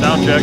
Sound check.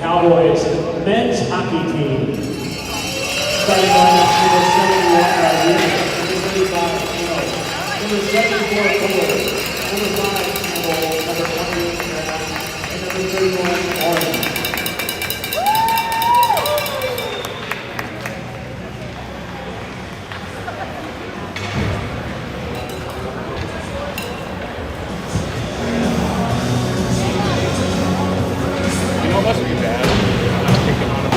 Cowboys men's hockey team. Starting lineup number 71, number 35, number 74, number 5, number 28, and number 31, Orange. Must be bad. I'm kicking on him.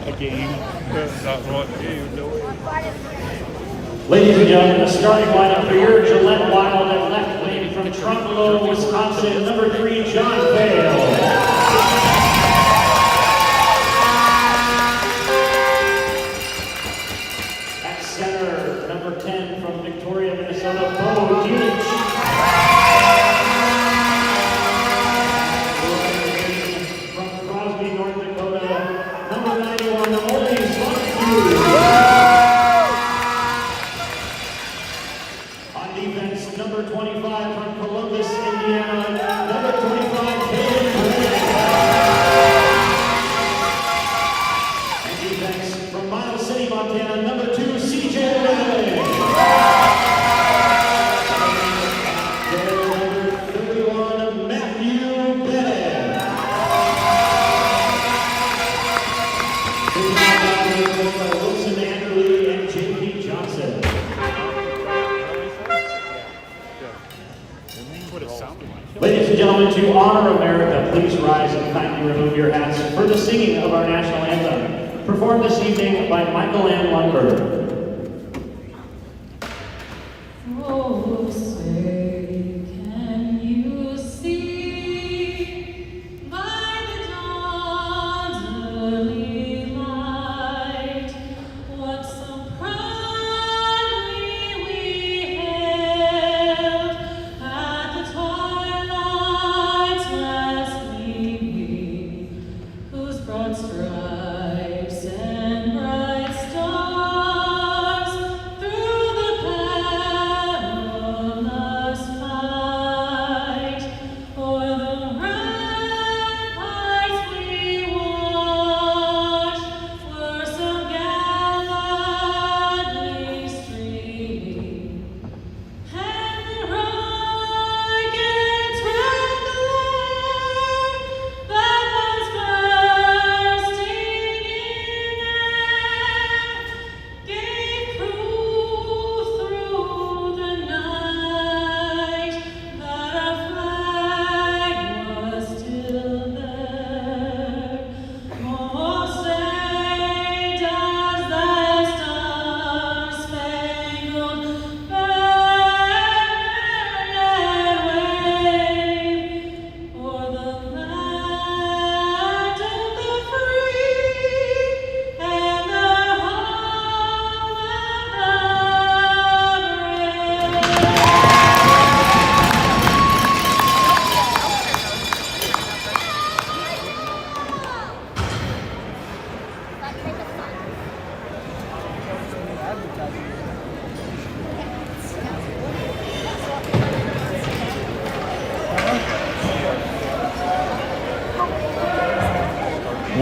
A game. That's not what you do. Ladies and gentlemen, the starting lineup for your Gillette Wild at left wing from Trumbull, Wisconsin, number 3, John Bale. At center, number 10 from Victoria, Minnesota, Bo Delich. From Crosby, North Dakota, number 91, Oli Swanky. Defense, number 25 from Columbus, Indiana, number 25, Caleb Gray. And defense from Miles City, Montana, number 2, CJ Riley. Number 31, Matthew Bennett. Wilson Anderley and JP Johnson. Ladies and gentlemen, to honor America, please rise and kindly remove your hats for the singing of our national anthem, performed this evening by Michael Ann Lundberg. Oh, say, can you see by the dawn's early light what so proudly we hailed at the twilight's last gleaming, whose broad stripes and bright stars through the perilous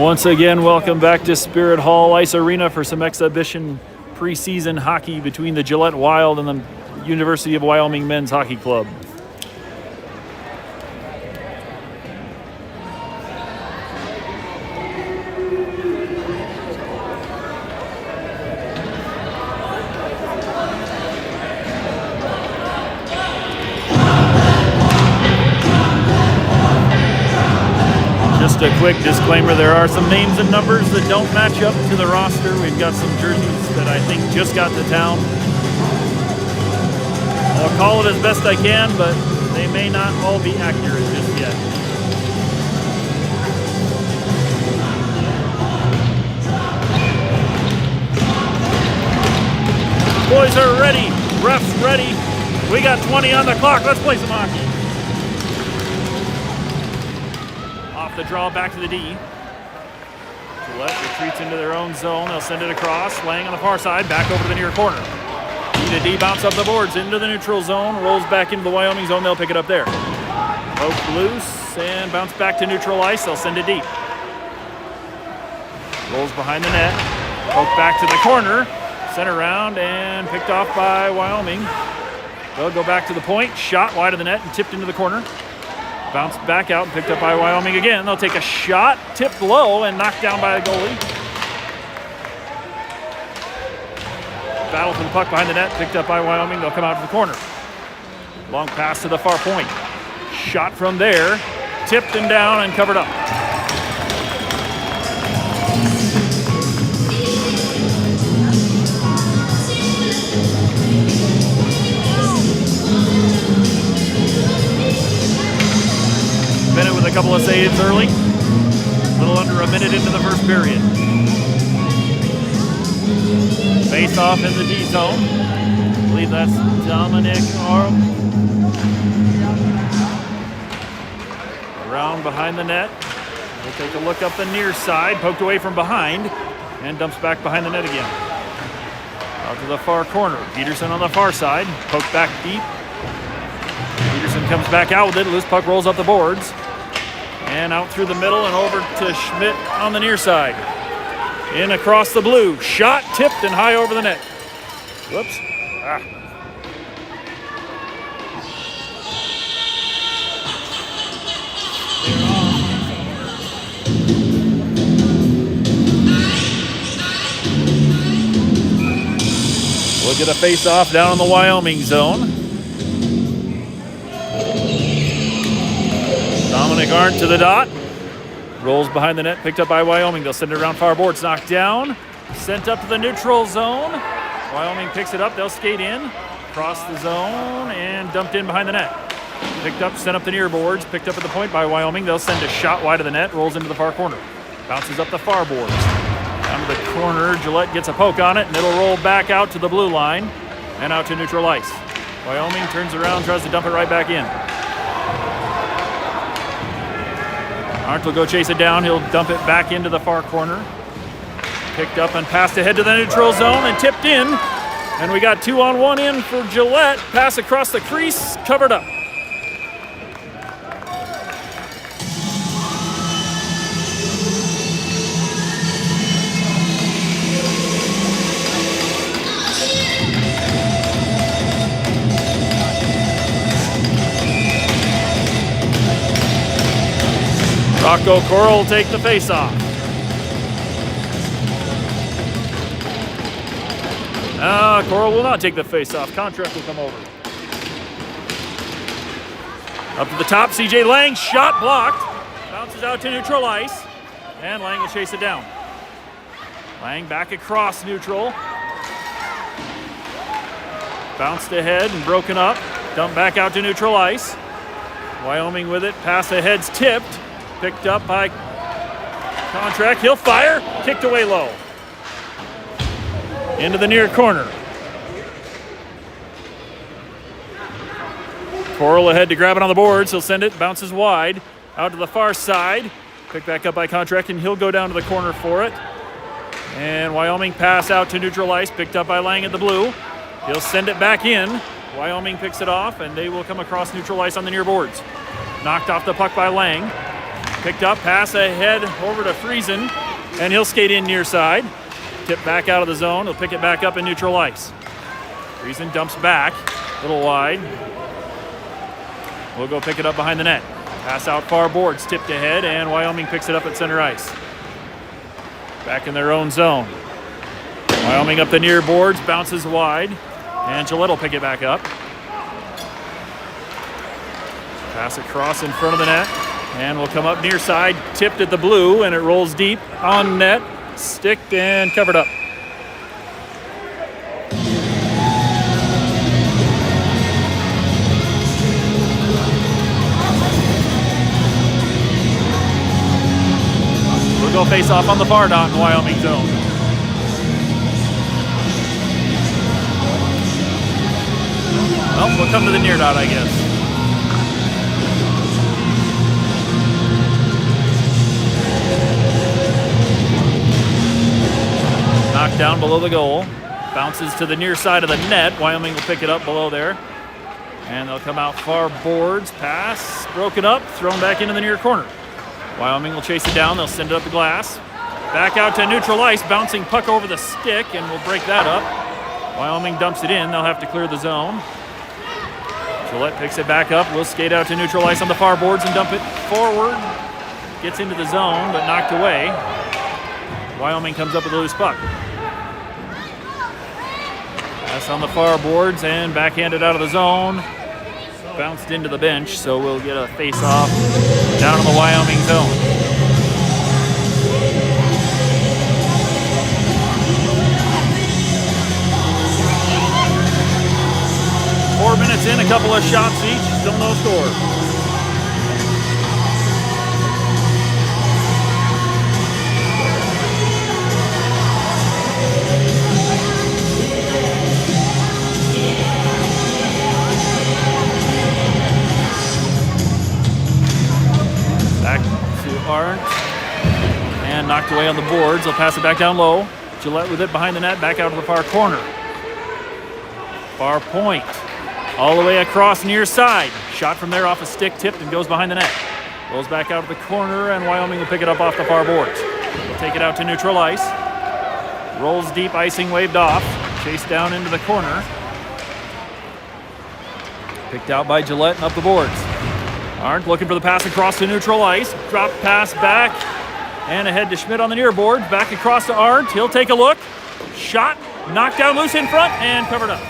Once again, welcome back to Spirit Hall Ice Arena for some exhibition preseason hockey between the Gillette Wild and the University of Wyoming Men's Hockey Club. Just a quick disclaimer, there are some names and numbers that don't match up to the roster. We've got some jerseys that I think just got to town. I'll call it as best I can, but they may not all be accurate just yet. Boys are ready, refs ready. We got 20 on the clock, let's play some hockey. Off the draw, back to the D. Gillette retreats into their own zone. They'll send it across. Lang on the far side, back over to the near corner. D to D, bounce up the boards into the neutral zone. Rolls back into the Wyoming zone. They'll pick it up there. Poke loose and bounce back to neutral ice. They'll send it deep. Rolls behind the net. Poke back to the corner. Sent around and picked off by Wyoming. They'll go back to the point. Shot wide of the net and tipped into the corner. Bounced back out and picked up by Wyoming again. They'll take a shot, tipped low, and knocked down by the goalie. Battle for the puck behind the net, picked up by Wyoming. They'll come out to the corner. Long pass to the far point. Shot from there, tipped and down and covered up. Bennett with a couple of saves early. A little under a minute into the first period. Face off in the D zone. I believe that's Dominic Arm. Around behind the net. We'll take a look up the near side. Poked away from behind. And dumps back behind the net again. Out to the far corner. Peterson on the far side. Poked back deep. Peterson comes back out with it. Loose puck rolls up the boards. And out through the middle and over to Schmidt on the near side. In across the blue. Shot, tipped, and high over the net. Whoops. We'll get a face-off down in the Wyoming zone. Dominic Arndt to the dot. Rolls behind the net, picked up by Wyoming. They'll send it around far boards, knocked down. Sent up to the neutral zone. Wyoming picks it up, they'll skate in. Cross the zone and dumped in behind the net. Picked up, sent up the near boards, picked up at the point by Wyoming. They'll send a shot wide of the net, rolls into the far corner. Bounces up the far boards. Down to the corner, Gillette gets a poke on it, and it'll roll back out to the blue line and out to neutral ice. Wyoming turns around, tries to dump it right back in. Arndt will go chase it down. He'll dump it back into the far corner. Picked up and passed ahead to the neutral zone and tipped in. And we got 2-on-1 in for Gillette. Pass across the crease, covered up. Rocco Coral will take the face-off. Coral will not take the face-off. Contract will come over. Up to the top, CJ Lang, shot blocked. Bounces out to neutral ice, and Lang will chase it down. Lang back across neutral. Bounced ahead and broken up. Dumped back out to neutral ice. Wyoming with it. Pass ahead's tipped. Picked up by Contract. He'll fire. Kicked away low. Into the near corner. Coral ahead to grab it on the boards. He'll send it. Bounces wide. Out to the far side. Picked back up by Contract, and he'll go down to the corner for it. And Wyoming pass out to neutral ice. Picked up by Lang at the blue. He'll send it back in. Wyoming picks it off, and they will come across neutral ice on the near boards. Knocked off the puck by Lang. Picked up, pass ahead over to Friesen, and he'll skate in near side. Tip back out of the zone. He'll pick it back up in neutral ice. Friesen dumps back, a little wide. We'll go pick it up behind the net. Pass out far boards, tipped ahead, and Wyoming picks it up at center ice. Back in their own zone. Wyoming up the near boards, bounces wide, and Gillette will pick it back up. Pass across in front of the net, and will come up near side, tipped at the blue, and it rolls deep on net, sticked and covered up. We'll go face off on the far dot in Wyoming zone. Well, we'll come to the near dot, I guess. Knocked down below the goal. Bounces to the near side of the net. Wyoming will pick it up below there. And they'll come out far boards. Pass broken up. Thrown back into the near corner. Wyoming will chase it down. They'll send it up the glass. Back out to neutral ice. Bouncing puck over the stick, and we'll break that up. Wyoming dumps it in. They'll have to clear the zone. Gillette picks it back up. We'll skate out to neutral ice on the far boards and dump it forward. Gets into the zone, but knocked away. Wyoming comes up with a loose puck. Pass on the far boards and backhanded out of the zone. Bounced into the bench, so we'll get a face-off down in the Wyoming zone. Four minutes in, a couple of shots each, still no score. Back to Arndt, and knocked away on the boards. They'll pass it back down low. Gillette with it behind the net, back out to the far corner. Far point, all the way across near side. Shot from there off a stick, tipped and goes behind the net. Rolls back out of the corner, and Wyoming will pick it up off the far boards. They'll take it out to neutral ice. Rolls deep, icing waved off. Chased down into the corner. Picked out by Gillette and up the boards. Arndt looking for the pass across to neutral ice. Drop pass back and ahead to Schmidt on the near board. Back across to Arndt. He'll take a look. Shot, knocked down loose in front and covered up.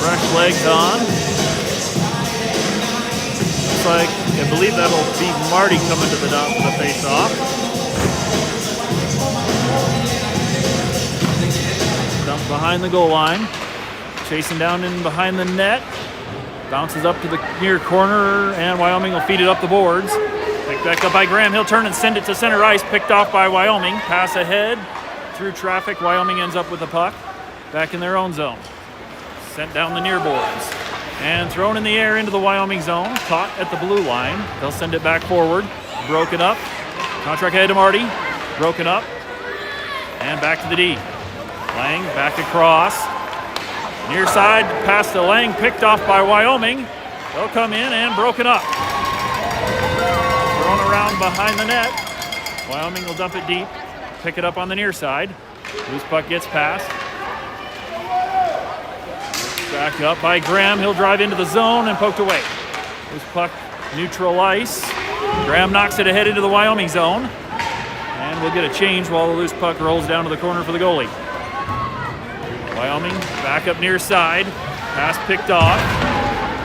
Fresh legs on. Looks like, I believe that'll be Marty coming to the dot for the face-off. Dump behind the goal line. Chasing down in behind the net. Bounces up to the near corner, and Wyoming will feed it up the boards. Picked back up by Graham. He'll turn and send it to center ice. Picked off by Wyoming. Pass ahead through traffic. Wyoming ends up with the puck. Back in their own zone. Sent down the near boards and thrown in the air into the Wyoming zone. Caught at the blue line. They'll send it back forward. Broken up. Contract head to Marty. Broken up. And back to the D. Lang back across. Near side past the Lang. Picked off by Wyoming. They'll come in and broken up. Thrown around behind the net. Wyoming will dump it deep. Pick it up on the near side. Loose puck gets passed. Back up by Graham. He'll drive into the zone and poked away. Loose puck, neutral ice. Graham knocks it ahead into the Wyoming zone. And we'll get a change while the loose puck rolls down to the corner for the goalie. Wyoming back up near side. Pass picked off.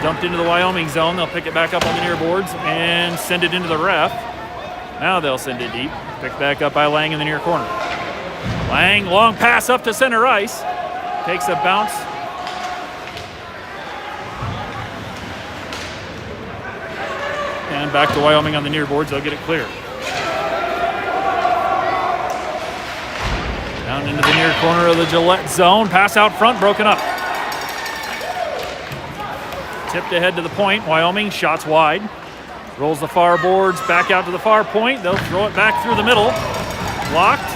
Dumped into the Wyoming zone. They'll pick it back up on the near boards and send it into the ref. Now they'll send it deep. Picked back up by Lang in the near corner. Lang, long pass up to center ice. Takes a bounce. And back to Wyoming on the near boards. They'll get it clear. Now Down into the near corner of the Gillette zone. Pass out front, broken up. Tipped ahead to the point. Wyoming, shots wide. Rolls the far boards back out to the far point. They'll throw it back through the middle. Blocked.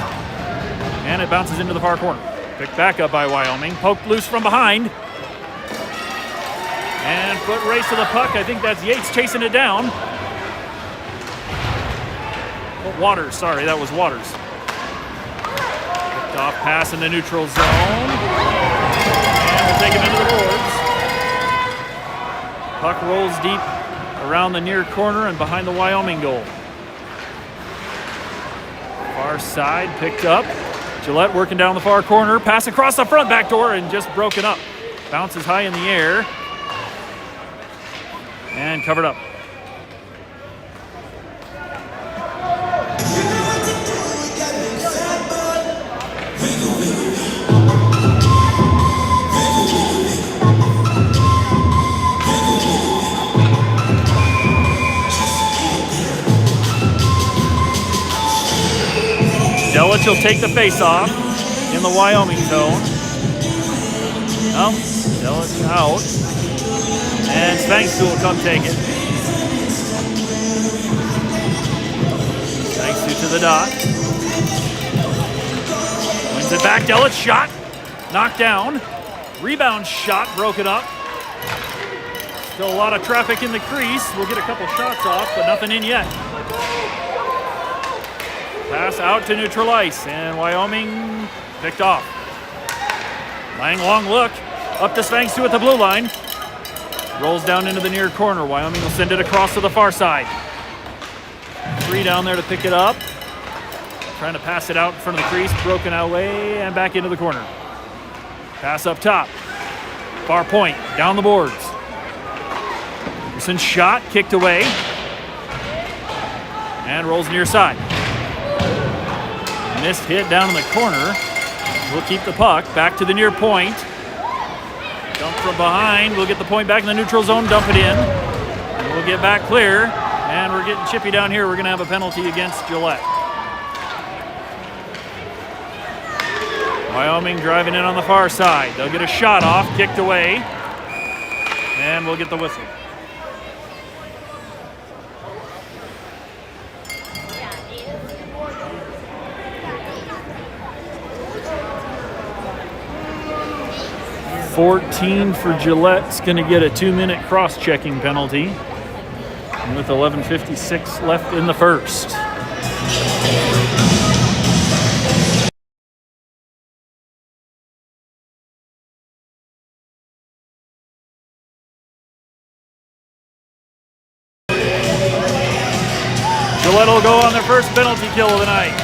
And it bounces into the far corner. Picked back up by Wyoming. Poked loose from behind. And foot race to the puck. I think that's Yates chasing it down. Oh, Waters, sorry, that was Waters. Picked off pass in the neutral zone. And we'll take him into the boards. Puck rolls deep around the near corner and behind the Wyoming goal. Far side picked up. Gillette working down the far corner. Pass across the front back door and just broken up. Bounces high in the air. And covered up. Gillette will take the face-off in the Wyoming zone. Oh, Gillette's out. And Spangstu will come take it. Spangstu to the dot. Wins it back. Gillette's shot. Knocked down. Rebound shot broken up. Still a lot of traffic in the crease. We'll get a couple shots off, but nothing in yet. Pass out to neutral ice, and Wyoming picked off. Lang long look. Up to Spangstu at the blue line. Rolls down into the near corner. Wyoming will send it across to the far side. 3 down there to pick it up. Trying to pass it out in front of the crease. Broken away and back into the corner. Pass up top. Far point. Down the boards. Anderson shot. Kicked away. And rolls near side. Missed hit down in the corner. We'll keep the puck. Back to the near point. Dump from behind. We'll get the point back in the neutral zone. Dump it in. And we'll get back clear. And we're getting chippy down here. We're going to have a penalty against Gillette. Wyoming driving in on the far side. They'll get a shot off. Kicked away. And we'll get the whistle. $14 for Gillette's going to get a 2-minute cross-checking penalty with 11:56 left in the first. Gillette will go on their first penalty kill of the night.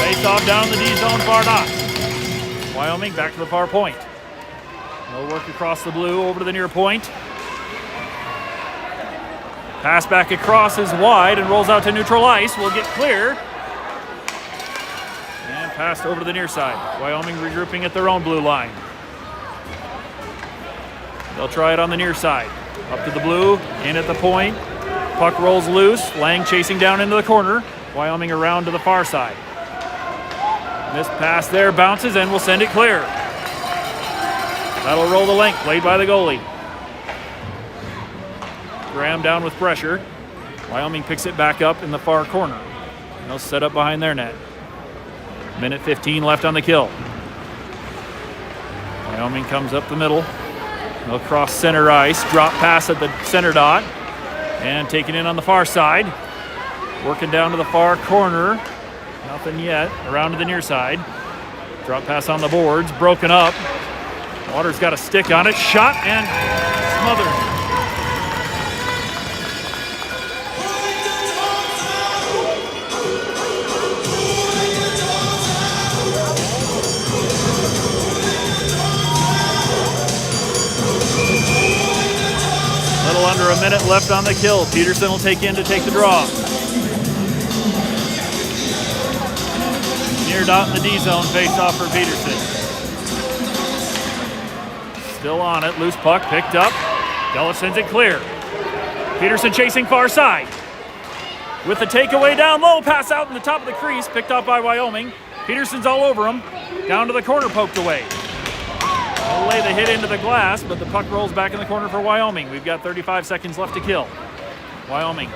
Face off down the D zone, far dot. Wyoming back to the far point. They'll work across the blue over to the near point. Pass back across is wide and rolls out to neutral ice. We'll get clear. And passed over to the near side. Wyoming regrouping at their own blue line. They'll try it on the near side. Up to the blue, in at the point. Puck rolls loose. Lang chasing down into the corner. Wyoming around to the far side. Missed pass there, bounces, and we'll send it clear. That'll roll the length, played by the goalie. Graham down with pressure. Wyoming picks it back up in the far corner. They'll set up behind their net. Minute 15 left on the kill. Wyoming comes up the middle. They'll cross center ice, drop pass at the center dot, and taking in on the far side. Working down to the far corner. Nothing yet. Around to the near side. Drop pass on the boards. Broken up. Waters got a stick on it. Shot and smothered. Little under a minute left on the kill. Peterson will take in to take the draw. Near dot in the D zone, face off for Peterson. Still on it, loose puck picked up. Della sends it clear. Peterson chasing far side. with the takeaway down low. Pass out in the top of the crease. Picked up by Wyoming. Peterson's all over him. Down to the corner, poked away. They'll lay the hit into the glass, but the puck rolls back in the corner for Wyoming. We've got 35 seconds left to kill. Wyoming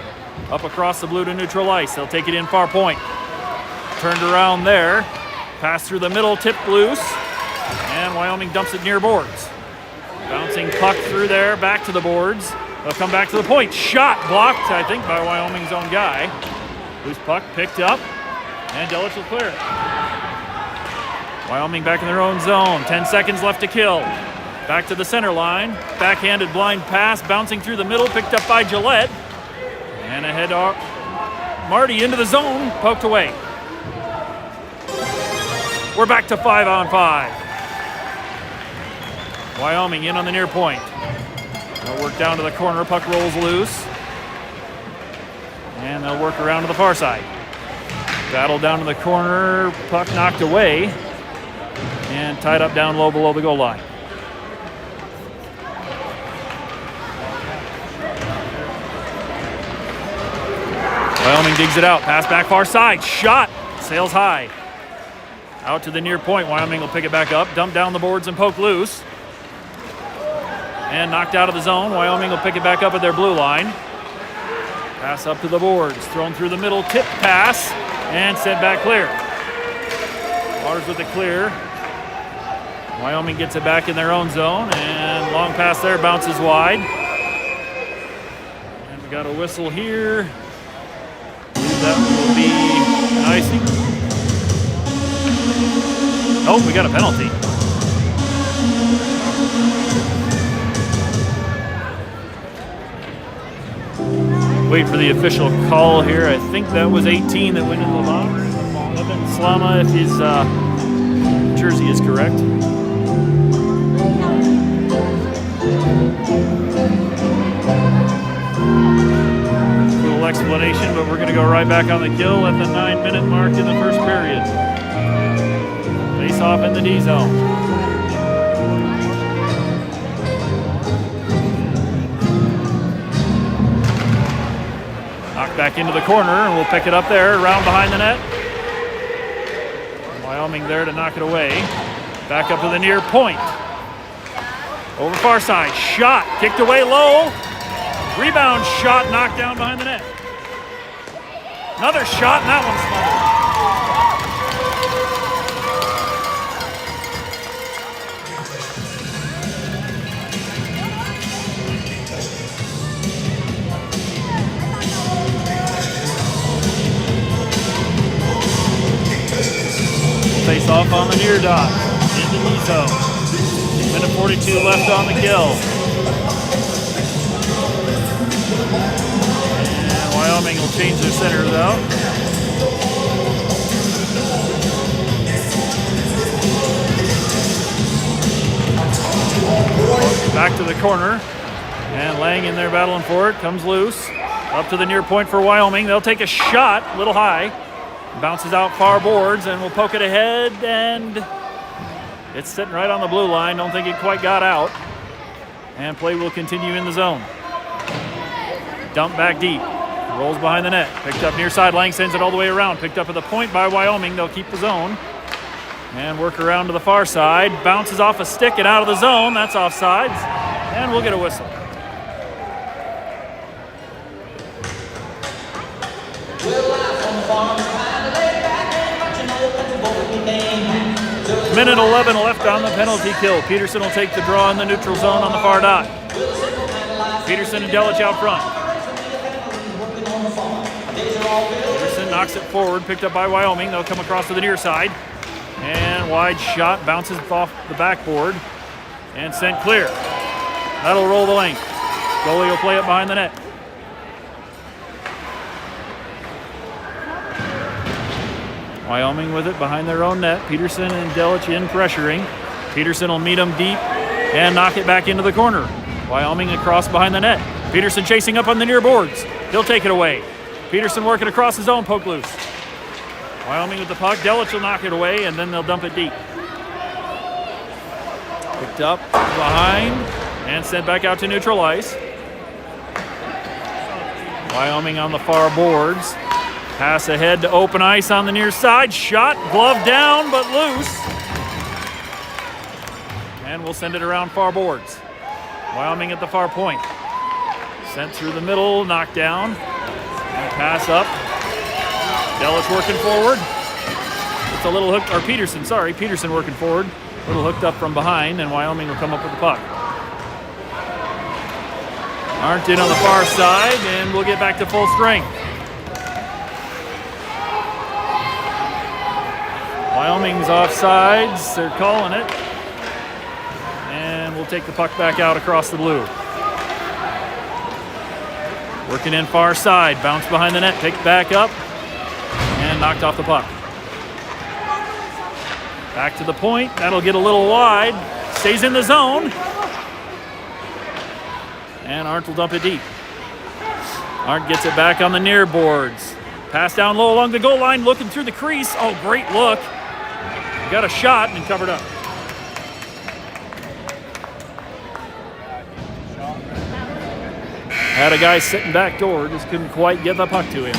up across the blue to neutral ice. They'll take it in far point. Turned around there. Pass through the middle, tipped loose. And Wyoming dumps it near boards. Bouncing puck through there, back to the boards. They'll come back to the point. Shot blocked, I think, by Wyoming's own guy. Loose puck picked up, and Gillette will clear it. Wyoming back in their own zone. 10 seconds left to kill. Back to the center line. Backhanded blind pass, bouncing through the middle, picked up by Gillette. And ahead off. Marty into the zone, poked away. We're back to 5-on-5. Wyoming in on the near point. They'll work down to the corner, puck rolls loose. And they'll work around to the far side. Battle down to the corner, puck knocked away. And tied up down low below the goal line. Wyoming digs it out, pass back far side, shot, sails high. Out to the near point, Wyoming will pick it back up, dump down the boards and poke loose. And knocked out of the zone. Wyoming will pick it back up at their blue line. Pass up to the boards, thrown through the middle, tip pass, and sent back clear. Waters with the clear. Wyoming gets it back in their own zone, and long pass there, bounces wide. And we got a whistle here. That will be an icing. Oh, we got a penalty. Wait for the official call here. I think that was 18 that went in the box. Evan Slama, if his jersey is correct. Little explanation, but we're going to go right back on the kill at the 9-minute mark in the first period. Face off in the D zone. Knocked back into the corner, and we'll pick it up there, around behind the net. Wyoming there to knock it away. Back up to the near point. Over far side, shot, kicked away low. Rebound shot, knocked down behind the net. Another shot, and that one's smothered. Face off on the near dot, into the zone. Minute 42 left on the kill. And Wyoming will change their centers out. Back to the corner, and Lang in there battling for it, comes loose. Up to the near point for Wyoming. They'll take a shot, a little high. Bounces out far boards, and we'll poke it ahead, and it's sitting right on the blue line. Don't think it quite got out. And play will continue in the zone. Dump back deep. Rolls behind the net. Picked up near side. Lang sends it all the way around. Picked up at the point by Wyoming. They'll keep the zone. And work around to the far side. Bounces off a stick and out of the zone. That's offsides. And we'll get a whistle. Minute 11 left on the penalty kill. Peterson will take the draw in the neutral zone on the far dot. Peterson and Gillette out front. Peterson knocks it forward, picked up by Wyoming. They'll come across to the near side. And wide shot, bounces off the backboard and sent clear. That'll roll the length. Goalie will play it behind the net. Wyoming with it behind their own net. Peterson and Gillette in pressuring. Peterson will meet them deep and knock it back into the corner. Wyoming across behind the net. Peterson chasing up on the near boards. He'll take it away. Peterson working across his own, poke loose. Wyoming with the puck. Gillette will knock it away, and then they'll dump it deep. Picked up behind and sent back out to neutral ice. Wyoming on the far boards. Pass ahead to open ice on the near side. Shot, glove down, but loose. And we'll send it around far boards. Wyoming at the far point. Sent through the middle, knocked down. And pass up. Delich working forward. It's a little hook, or Peterson working forward. A little hooked up from behind, and Wyoming will come up with the puck. Arndt in on the far side, and we'll get back to full strength. Wyoming's offsides, they're calling it. And we'll take the puck back out across the blue. Working in far side, bounce behind the net, picked back up, and knocked off the puck. Back to the point, that'll get a little wide, stays in the zone. And Arndt will dump it deep. Arndt gets it back on the near boards. Pass down low along the goal line, looking through the crease. Oh, great look. Got a shot and covered up. Had a guy sitting back door, just couldn't quite get the puck to him.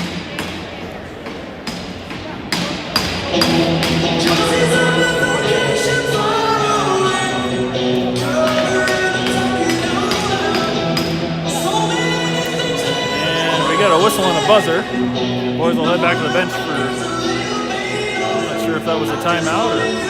And we got a whistle and a buzzer. Boys will head back to the bench for, I'm not sure if that was a timeout or.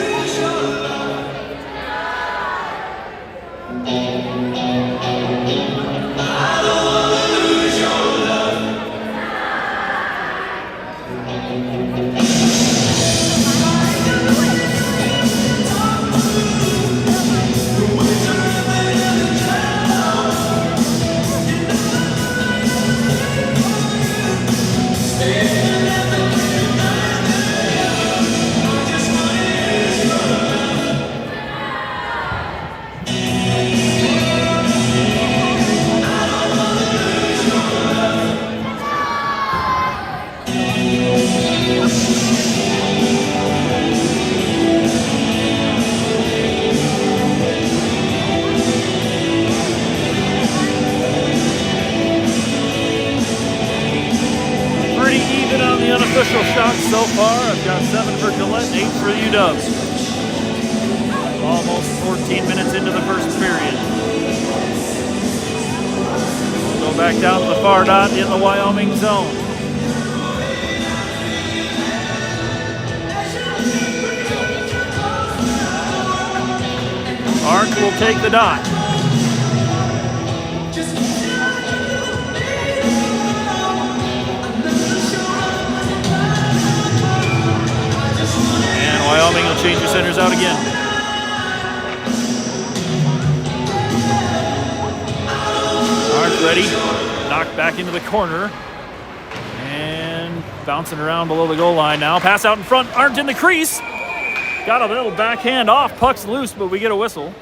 Unofficial shots so far. I've got 7 for Gillette and 8 for UW. Almost 14 minutes into the first period. We'll go back down to the far dot in the Wyoming zone. Arndt will take the dot. Wyoming will change the centers out again. Arndt ready. Knocked back into the corner. And bouncing around below the goal line now. Pass out in front. Arndt in the crease. Got a little backhand off. Puck's loose, but we get a whistle.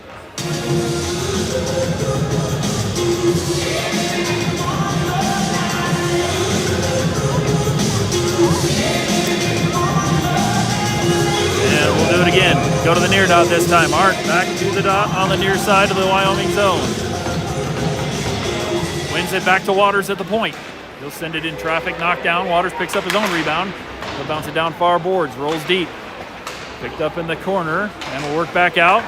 And we'll do it again. Go to the near dot this time. Arndt back to the dot on the near side of the Wyoming zone. Wins it back to Waters at the point. He'll send it in traffic, knocked down. Waters picks up his own rebound. He'll bounce it down far boards, rolls deep. Picked up in the corner, and will work back out.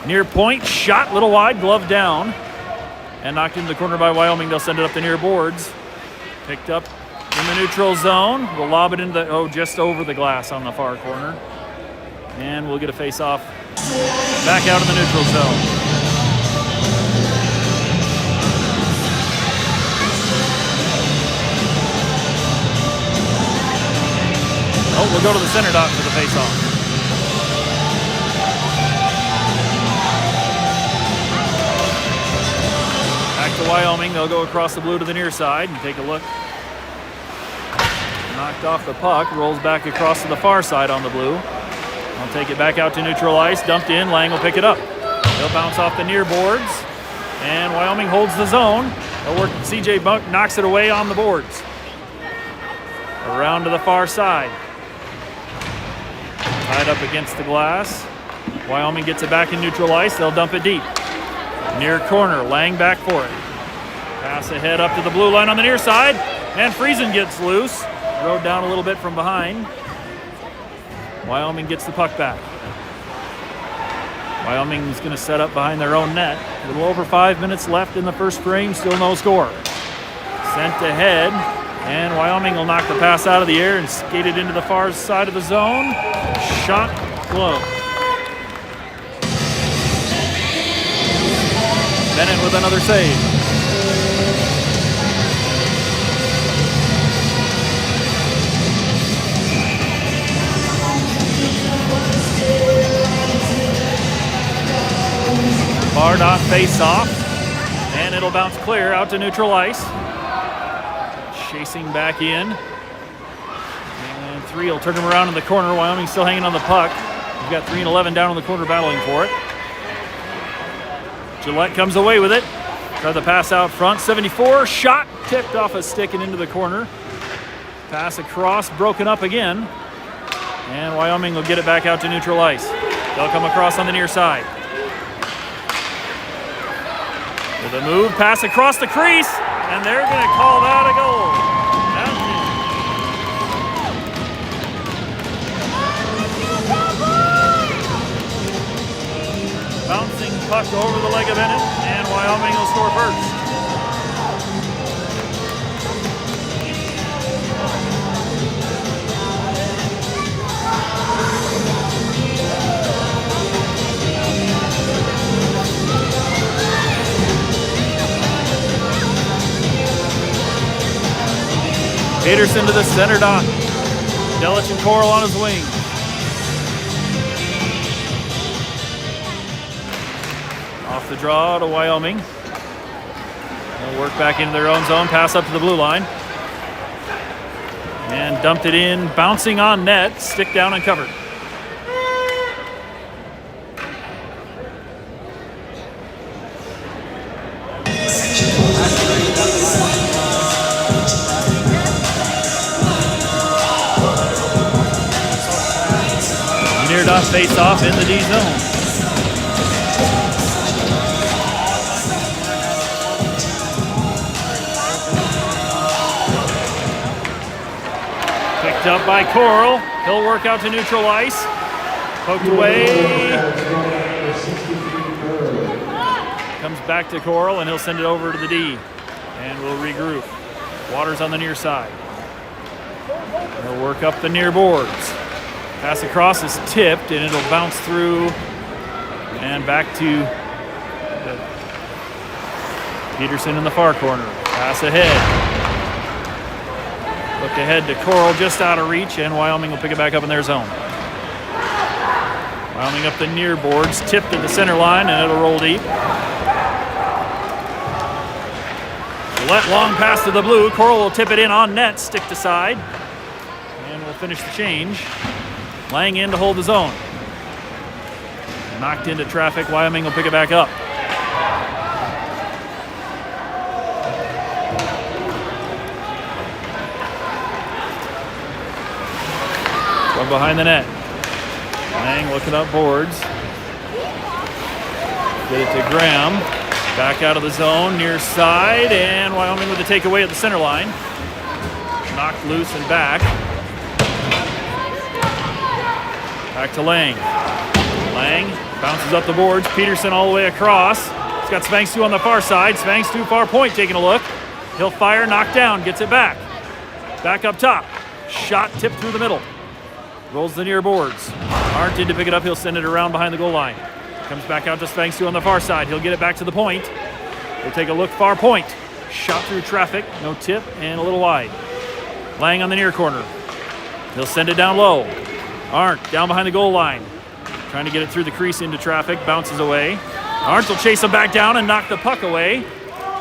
Near point, shot, little wide, glove down. And knocked into the corner by Wyoming. They'll send it up the near boards. Picked up in the neutral zone. We'll lob it into the, just over the glass on the far corner. And we'll get a face-off back out in the neutral zone. Oh, we'll go to the center dot for the face-off. Back to Wyoming. They'll go across the blue to the near side and take a look. Knocked off the puck. Rolls back across to the far side on the blue. I'll take it back out to neutral ice. Dumped in. Lang will pick it up. They'll bounce off the near boards. And Wyoming holds the zone. They'll work. CJ Buck knocks it away on the boards. Around to the far side. Tied up against the glass. Wyoming gets it back in neutral ice. They'll dump it deep. Near corner. Lang back for it. Pass ahead up to the blue line on the near side. And Friesen gets loose. Rode down a little bit from behind. Wyoming gets the puck back. Wyoming's going to set up behind their own net. A little over 5 minutes left in the first frame, still no score. Sent ahead, and Wyoming will knock the pass out of the air and skate it into the far side of the zone. Shot glove. Bennett with another save. Bardot face off, and it'll bounce clear out to neutral ice. Chasing back in. And 3 will turn him around in the corner. Wyoming still hanging on the puck. We've got 3 and 11 down in the corner battling for it. Gillette comes away with it. Try the pass out front. 74, shot, tipped off a stick and into the corner. Pass across, broken up again. And Wyoming will get it back out to neutral ice. They'll come across on the near side. With a move, pass across the crease, and they're going to call that a goal. Bouncing puck over the leg of Bennett, and Wyoming will score first. Peterson to the center dot. Delich and Coral on his wing. Off the draw to Wyoming. They'll work back into their own zone, pass up to the blue line. And dumped it in, bouncing on net, stick down and covered. Near dot face off in the D zone. Picked up by Coral. He'll work out to neutral ice. Poked away. Comes back to Coral, and he'll send it over to the D. And we'll regroup. Waters on the near side. He'll work up the near boards. Pass across is tipped, and it'll bounce through and back to Peterson in the far corner. Pass ahead. Look ahead to Coral, just out of reach, and Wyoming will pick it back up in their zone. Wyoming up the near boards, tipped at the center line, and it'll roll deep. Gillette long pass to the blue. Coral will tip it in on net, stick to side, and we'll finish the change. Lang in to hold the zone. Knocked into traffic. Wyoming will pick it back up. From behind the net. Lang looking up boards. Get it to Graham. Back out of the zone, near side, and Wyoming with the takeaway at the center line. Knocked loose and back. Back to Lang. Lang bounces up the boards. Peterson all the way across. He's got Svangstu on the far side. Svangstu far point taking a look. He'll fire, knock down, gets it back. Back up top. Shot tipped through the middle. Rolls the near boards. Arndt in to pick it up. He'll send it around behind the goal line. Comes back out to Svangstu on the far side. He'll get it back to the point. He'll take a look, far point. Shot through traffic, no tip, and a little wide. Lang on the near corner. He'll send it down low. Arndt down behind the goal line. Trying to get it through the crease into traffic, bounces away. Arndt will chase him back down and knock the puck away.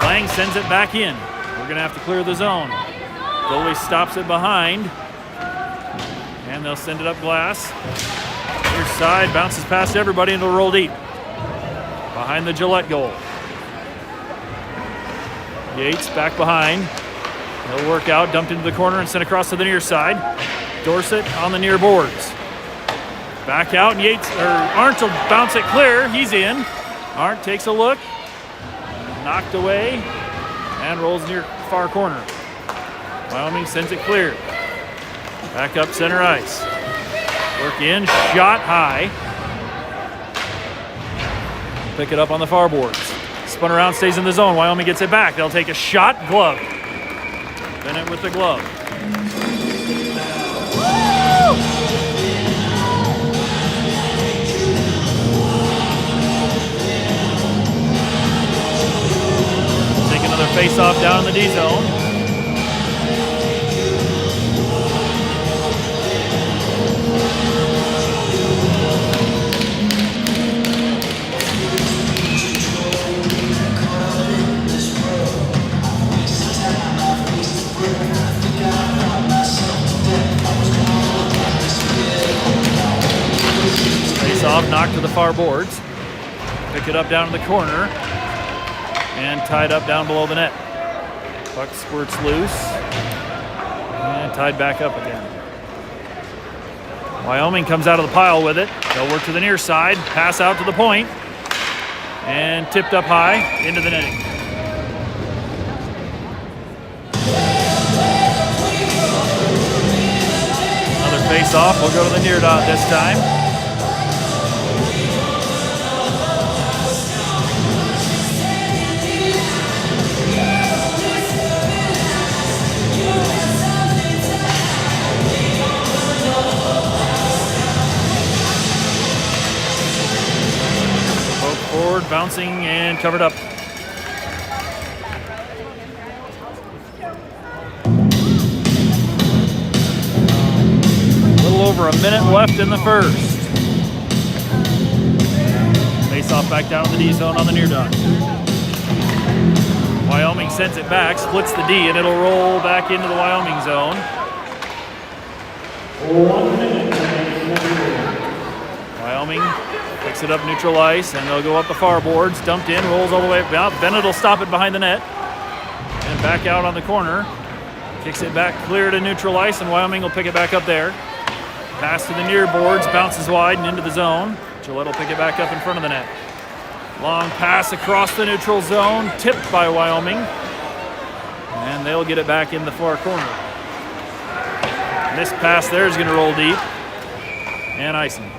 Lang sends it back in. We're going to have to clear the zone. Goalie stops it behind. And they'll send it up glass. Near side, bounces past everybody and it'll roll deep. Behind the Gillette goal. Yates back behind. He'll work out, dumped into the corner and sent across to the near side. Dorset on the near boards. Back out, and Arndt will bounce it clear. He's in. Arndt takes a look. Knocked away and rolls near far corner. Wyoming sends it clear. Back up center ice. Work in, shot high. Pick it up on the far boards. Spun around, stays in the zone. Wyoming gets it back. They'll take a shot, glove. Bennett with the glove. Take another face-off down in the D zone. Off, knocked to the far boards. Pick it up down in the corner and tied up down below the net. Puck squirts loose and tied back up again. Wyoming comes out of the pile with it. They'll work to the near side, pass out to the point, and tipped up high into the netting. Another face off. We'll go to the near dot this time. Forward, bouncing, and covered up. A little over a minute left in the first. Face off back down in the D zone on the near dot. Wyoming sends it back, splits the D, and it'll roll back into the Wyoming zone. 1 minute. Wyoming picks it up neutral ice, and they'll go up the far boards. Dumped in, rolls all the way out. Bennett will stop it behind the net. And back out on the corner. Kicks it back clear to neutral ice, and Wyoming will pick it back up there. Pass to the near boards, bounces wide and into the zone. Gillette will pick it back up in front of the net. Long pass across the neutral zone, tipped by Wyoming. And they'll get it back in the far corner. Missed pass there is going to roll deep. And icing.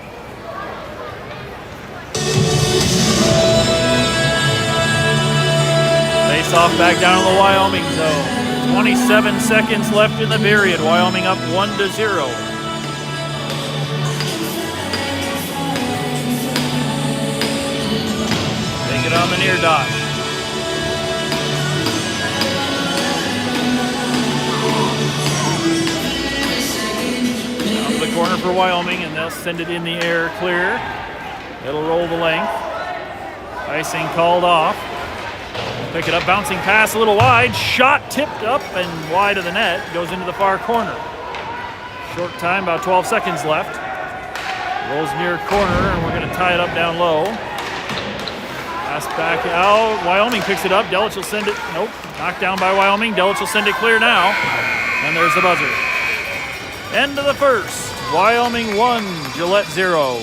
Face off back down to the Wyoming zone. 27 seconds left in the period. Wyoming up 1-0. Take it on the near dot. Out of the corner for Wyoming, and they'll send it in the air clear. It'll roll the length. Icing called off. Pick it up, bouncing pass a little wide. Shot tipped up and wide of the net. Goes into the far corner. Short time, about 12 seconds left. Rolls near corner, and we're going to tie it up down low. Pass back out. Wyoming picks it up. Delich will send it. Nope. Knocked down by Wyoming. Delich will send it clear now. And there's the buzzer. End of the first. Wyoming 1, Gillette 0.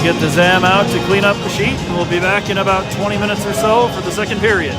Get the ZAM out to clean up the sheet, and we'll be back in about 20 minutes or so for the second period.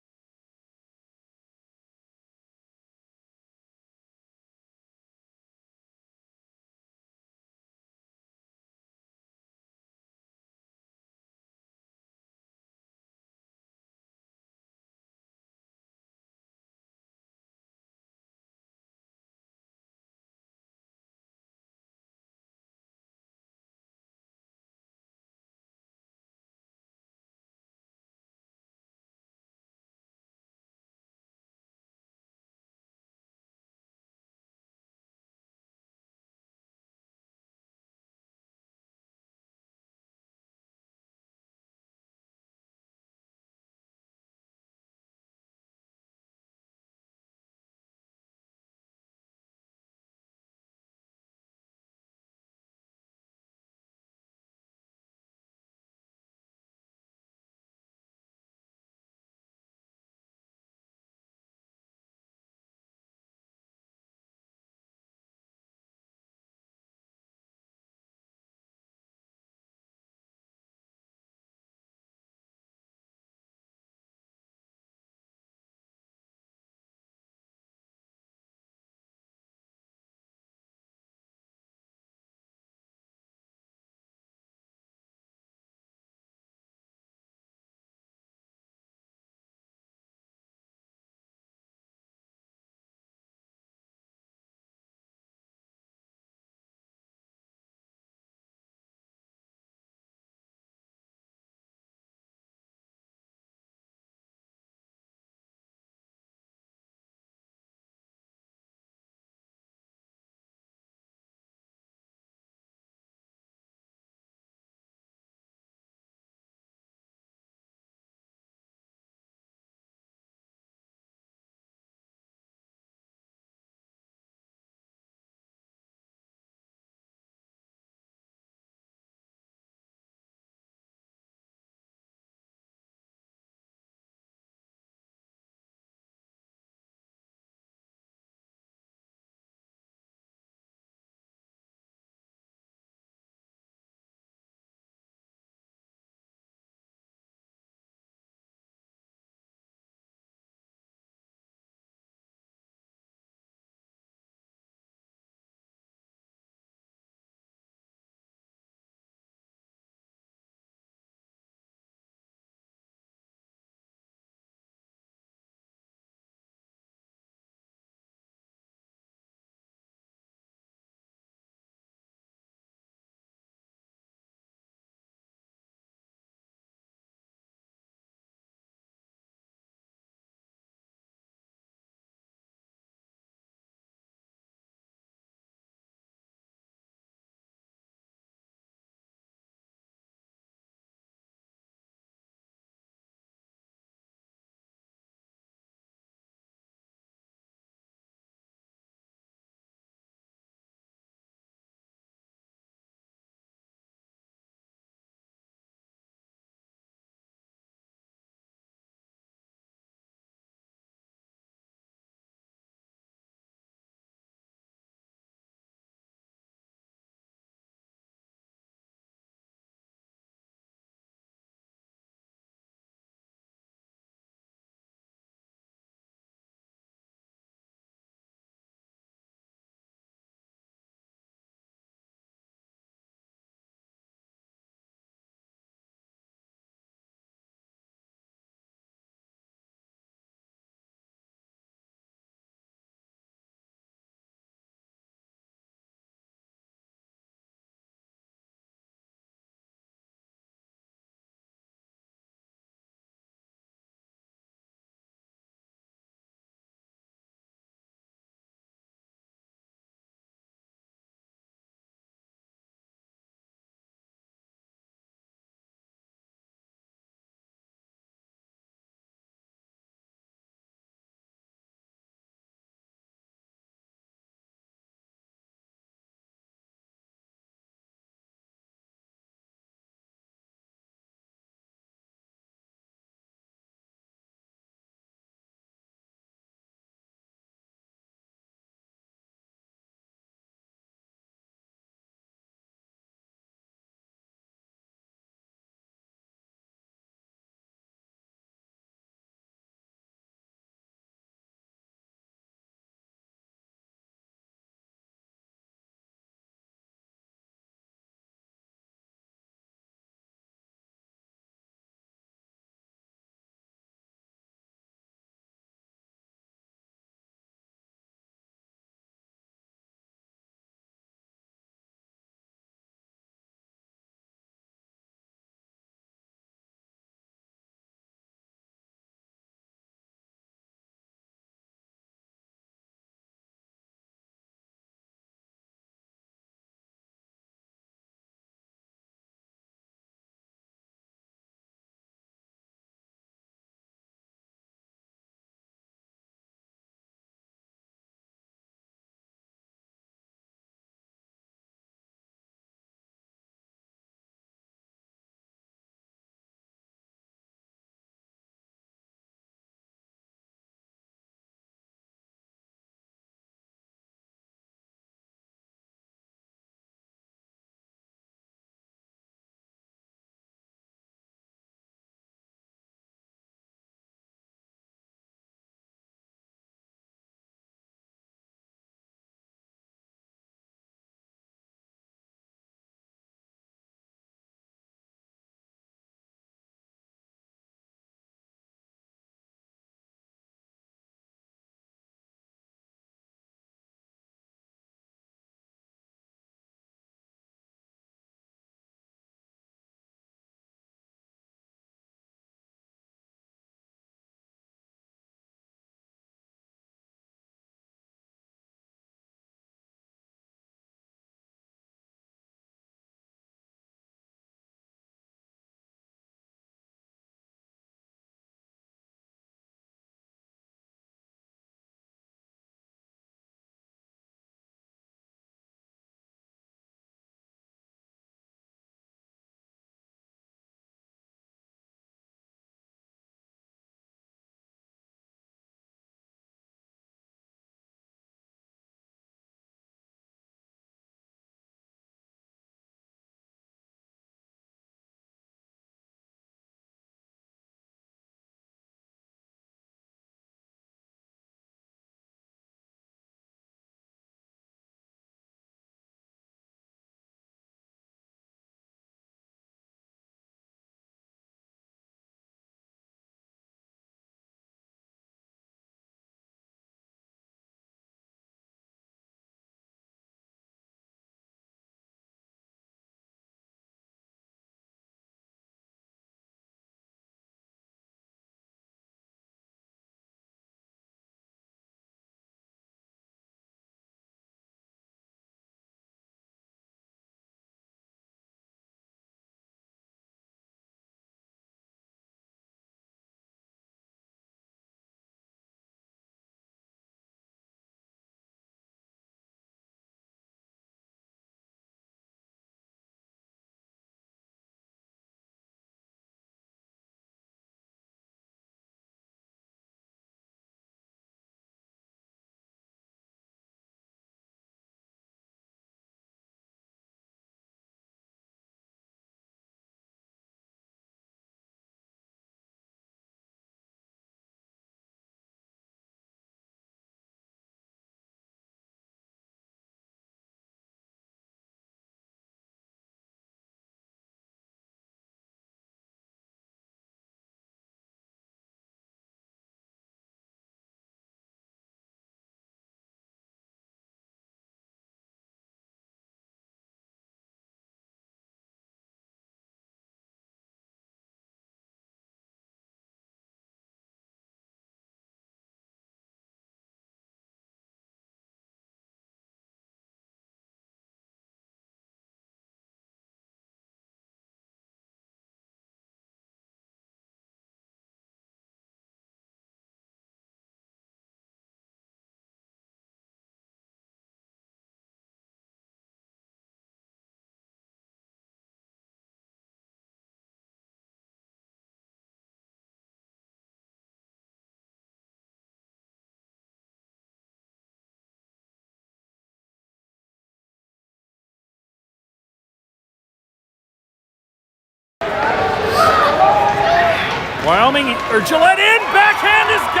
Wyoming, or Gillette in, backhand is good!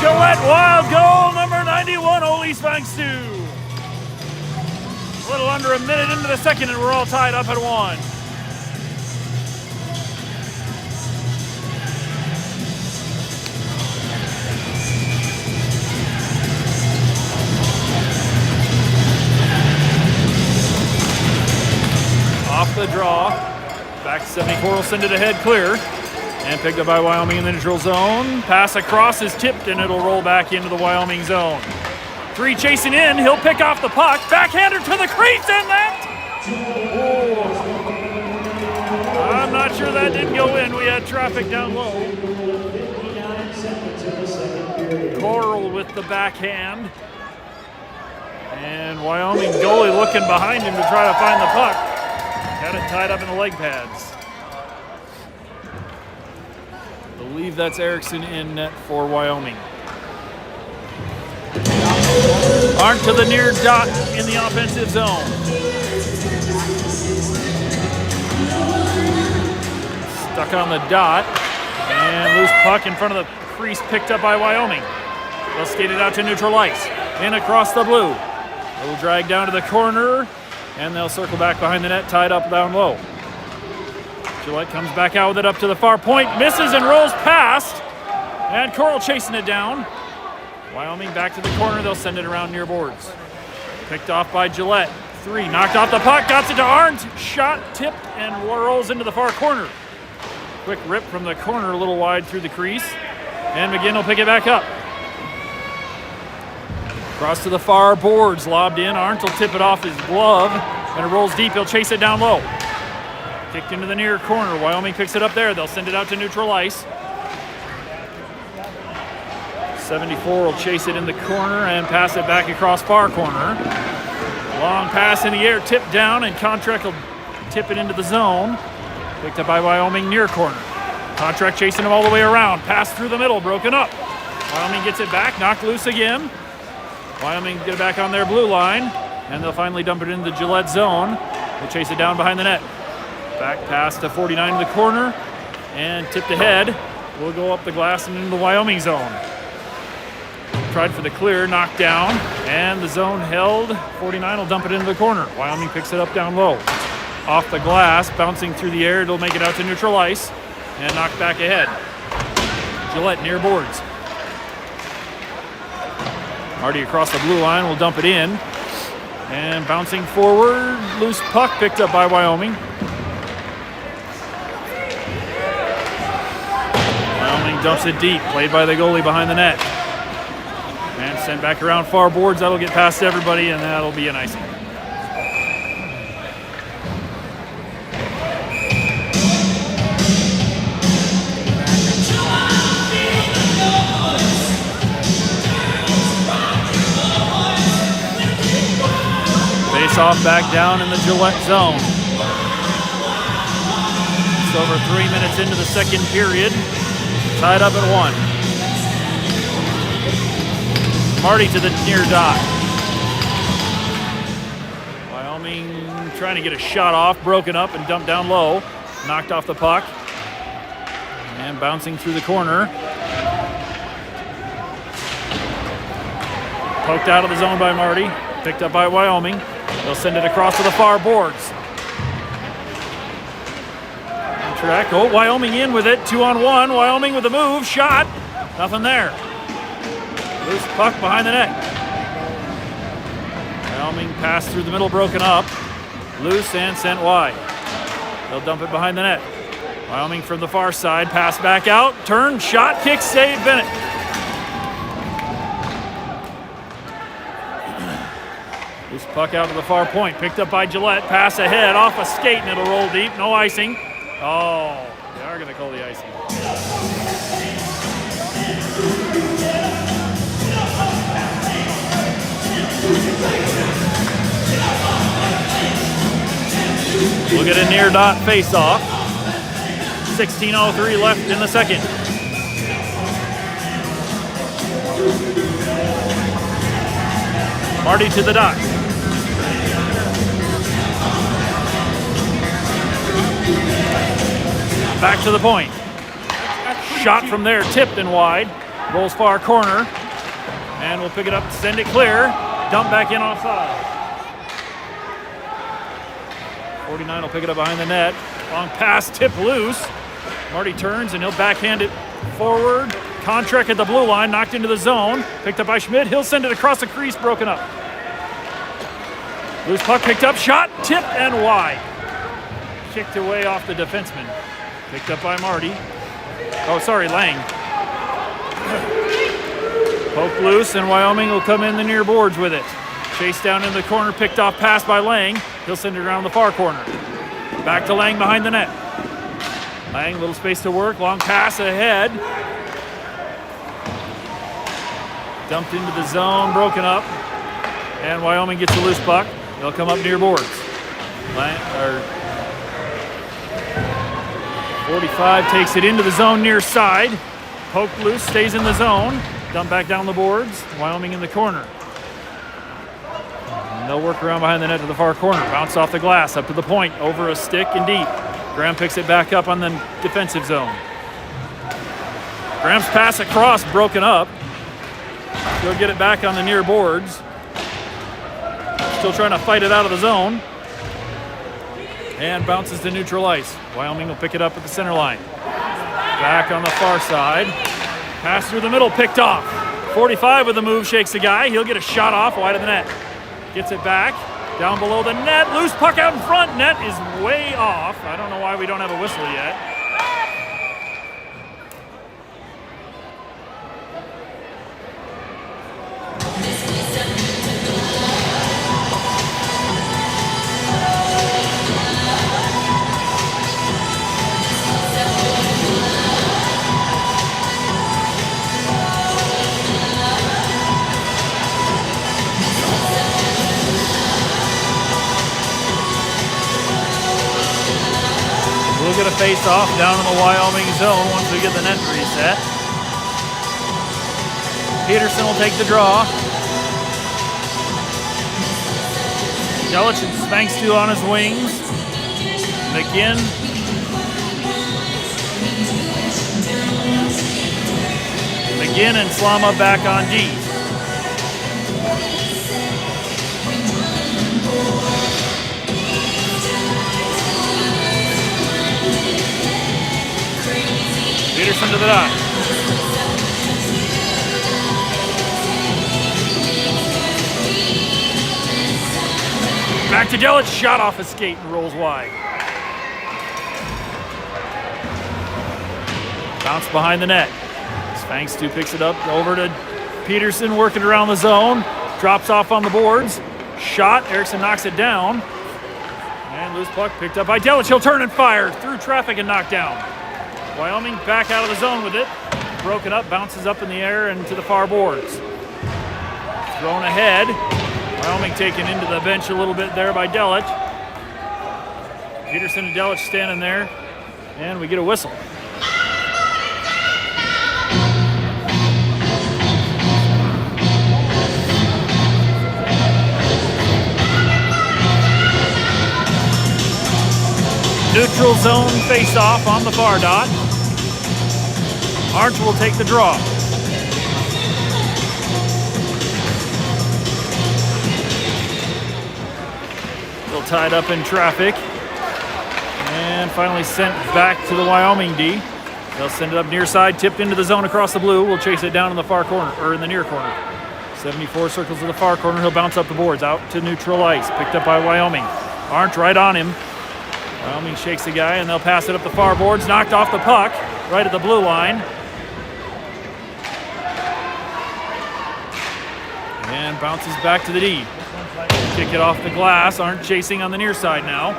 Gillette wild goal, number 91, Oli Svangstu. A little under a minute into the second, and we're all tied up at 1. Off the draw, back to 74, will send it ahead clear. And picked up by Wyoming in the neutral zone. Pass across is tipped, and it'll roll back into the Wyoming zone. 3 chasing in, he'll pick off the puck. Backhander to the crease, and that... Oh. I'm not sure that didn't go in. We had traffic down low. Coral with the backhand. And Wyoming goalie looking behind him to try to find the puck. Got it tied up in the leg pads. I believe that's Erickson in net for Wyoming. Arndt to the near dot in the offensive zone. Stuck on the dot. And loose puck in front of the crease picked up by Wyoming. They'll skate it out to neutral ice. In across the blue. It'll drag down to the corner. And they'll circle back behind the net, tied up down low. Gillette comes back out with it up to the far point, misses and rolls past. And Coral chasing it down. Wyoming back to the corner, they'll send it around near boards. Picked off by Gillette. 3, knocked off the puck, got it to Arndt. Shot, tipped, and rolls into the far corner. Quick rip from the corner, a little wide through the crease. And McGinn will pick it back up. Across to the far boards, lobbed in. Arndt will tip it off his glove, and it rolls deep. He'll chase it down low. Kicked into the near corner. Wyoming picks it up there. They'll send it out to neutral ice. 74 will chase it in the corner and pass it back across far corner. Long pass in the air, tipped down, and Contract will tip it into the zone. Picked up by Wyoming near corner. Contract chasing him all the way around. Pass through the middle, broken up. Wyoming gets it back, knocked loose again. Wyoming get it back on their blue line, and they'll finally dump it into the Gillette zone. They'll chase it down behind the net. Back pass to 49 in the corner, and tipped ahead. Will go up the glass and into the Wyoming zone. Tried for the clear, knocked down, and the zone held. 49 will dump it into the corner. Wyoming picks it up down low. Off the glass, bouncing through the air, it'll make it out to neutral ice, and knocked back ahead. Gillette near boards. Marty across the blue line will dump it in. And bouncing forward, loose puck picked up by Wyoming. Wyoming dumps it deep, played by the goalie behind the net. And sent back around far boards. That'll get past everybody, and that'll be an icing. Off back down in the Gillette zone. It's over 3 minutes into the second period. Tied up at 1. Marty to the near dot. Wyoming trying to get a shot off, broken up and dumped down low. Knocked off the puck. And bouncing through the corner. Poked out of the zone by Marty. Picked up by Wyoming. They'll send it across to the far boards. Track. Oh, Wyoming in with it. 2-on-1. Wyoming with the move. Shot. Nothing there. Loose puck behind the net. Wyoming passed through the middle, broken up. Loose and sent wide. They'll dump it behind the net. Wyoming from the far side. Pass back out. Turn. Shot. Kick. Save. Bennett. Loose puck out to the far point, picked up by Gillette. Pass ahead, off a skate, and it'll roll deep. No icing. Oh, they are going to call the icing. We'll get a near dot face-off. 16:03 left in the second. Marty to the dot. Back to the point. Shot from there, tipped and wide. Rolls far corner. And we'll pick it up, send it clear. Dump back in offside. 49 will pick it up behind the net. Long pass, tip loose. Marty turns and he'll backhand it forward. Contract at the blue line, knocked into the zone. Picked up by Schmidt. He'll send it across the crease, broken up. Loose puck picked up, shot, tipped and wide. Kicked away off the defenseman. Picked up by Marty. Oh, sorry, Lang. Poke loose, and Wyoming will come in the near boards with it. Chase down in the corner, picked off pass by Lang. He'll send it around the far corner. Back to Lang behind the net. Lang, little space to work, long pass ahead. Dumped into the zone, broken up. And Wyoming gets a loose puck. They'll come up near boards. 45 takes it into the zone near side. Poked loose, stays in the zone. Dump back down the boards. Wyoming in the corner. And they'll work around behind the net to the far corner. Bounce off the glass, up to the point, over a stick and deep. Graham picks it back up on the defensive zone. Graham's pass across, broken up. He'll get it back on the near boards. Still trying to fight it out of the zone. And bounces to neutral ice. Wyoming will pick it up at the center line. Back on the far side. Pass through the middle, picked off. 45 with the move, shakes the guy. He'll get a shot off wide of the net. Gets it back. Down below the net. Loose puck out in front. Net is way off. I don't know why we don't have a whistle yet. We'll get a face-off down in the Wyoming zone once we get the net reset. Peterson will take the draw. Gillette and Spankstu on his wings. McGinn. McGinn and Slama back on D. Peterson to the dot. Back to Gillette, shot off his skate and rolls wide. Bounce behind the net. Spankstu picks it up over to Peterson, working around the zone. Drops off on the boards. Shot, Erickson knocks it down. And loose puck picked up by Gillette. He'll turn and fire through traffic and knocked down. Wyoming back out of the zone with it. Broken up, bounces up in the air and to the far boards. Thrown ahead. Wyoming taken into the bench a little bit there by Gillette. Peterson and Gillette standing there. And we get a whistle. Neutral zone face-off on the far dot. Arch will take the draw. Still tied up in traffic. And finally sent back to the Wyoming D. They'll send it up near side, tipped into the zone across the blue. We'll chase it down in the far corner, or in the near corner. 74 circles to the far corner. He'll bounce up the boards, out to neutral ice. Picked up by Wyoming. Arndt right on him. Wyoming shakes the guy, and they'll pass it up the far boards. Knocked off the puck, right at the blue line. And bounces back to the D. Kick it off the glass. Arndt chasing on the near side now.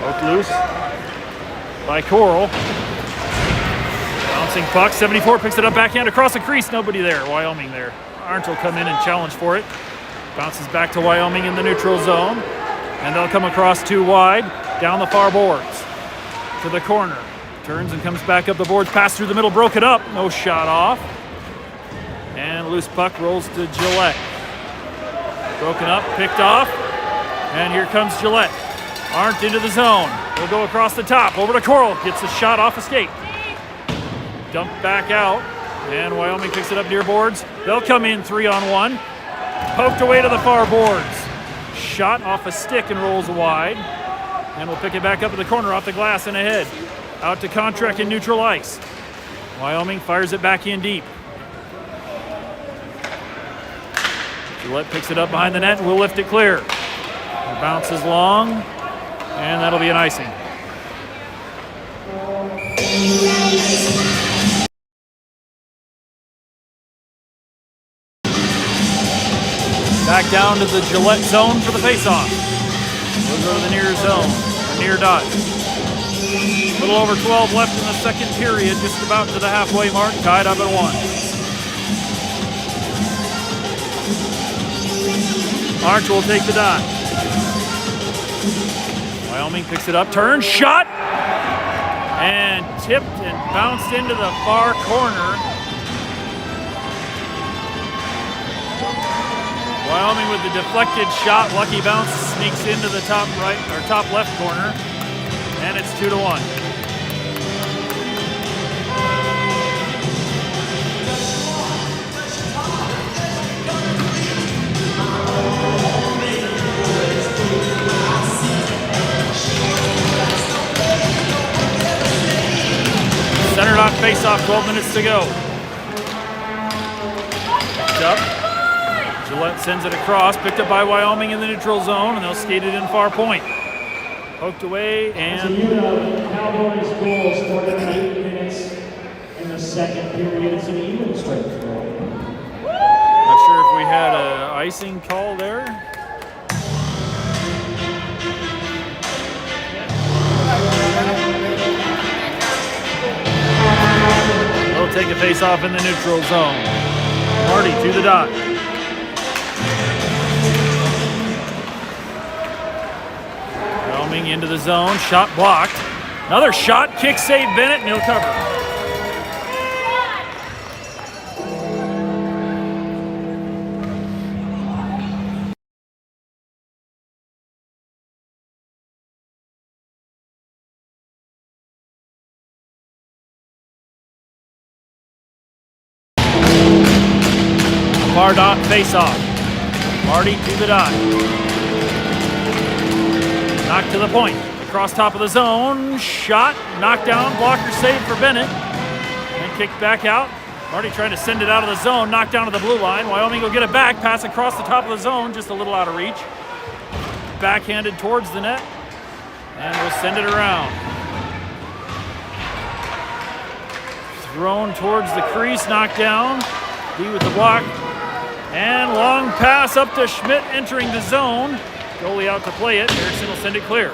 Poked loose by Coral. Bouncing puck. 74 picks it up backhand across the crease. Nobody there. Wyoming there. Arndt will come in and challenge for it. Bounces back to Wyoming in the neutral zone. And they'll come across too wide, down the far boards to the corner. turns and comes back up the boards. Pass through the middle, broken up. No shot off. And loose puck rolls to Gillette. Broken up, picked off. And here comes Gillette. Arndt into the zone. Will go across the top, over to Coral. Gets a shot off a skate. Dumped back out. And Wyoming picks it up near boards. They'll come in 3-on-1. Poked away to the far boards. Shot off a stick and rolls wide. And we'll pick it back up in the corner off the glass and ahead. Out to Contract in neutral ice. Wyoming fires it back in deep. Gillette picks it up behind the net and we'll lift it clear. It bounces long, and that'll be an icing. Back down to the Gillette zone for the faceoff. We'll go to the near zone, or near dot. A little over 12 left in the second period, just about to the halfway mark, tied up at 1. Arch will take the dot. Wyoming picks it up, turns, shot! And tipped and bounced into the far corner. Wyoming with the deflected shot, lucky bounce, sneaks into the top right or top left corner, and it's 2-1. Center dot face-off, 12 minutes to go. Up. Gillette sends it across, picked up by Wyoming in the neutral zone, and they'll skate it in far point. Poked away, and Cowboys goals scored in 8 minutes in the second period. It's an even strength goal. Not sure if we had an icing call there. They'll take a face-off in the neutral zone. Marty to the dot. Wyoming into the zone, shot blocked. Another shot, kick save Bennett, and he'll cover. Far dot face-off. Marty to the dot. Knocked to the point. Across top of the zone. Shot. Knocked down. Blocker save for Bennett. And kicked back out. Marty trying to send it out of the zone. Knocked down to the blue line. Wyoming will get it back. Pass across the top of the zone. Just a little out of reach. Backhanded towards the net. And we'll send it around. Thrown towards the crease. Knocked down. D with the block. And long pass up to Schmidt entering the zone. Goalie out to play it. Erickson will send it clear.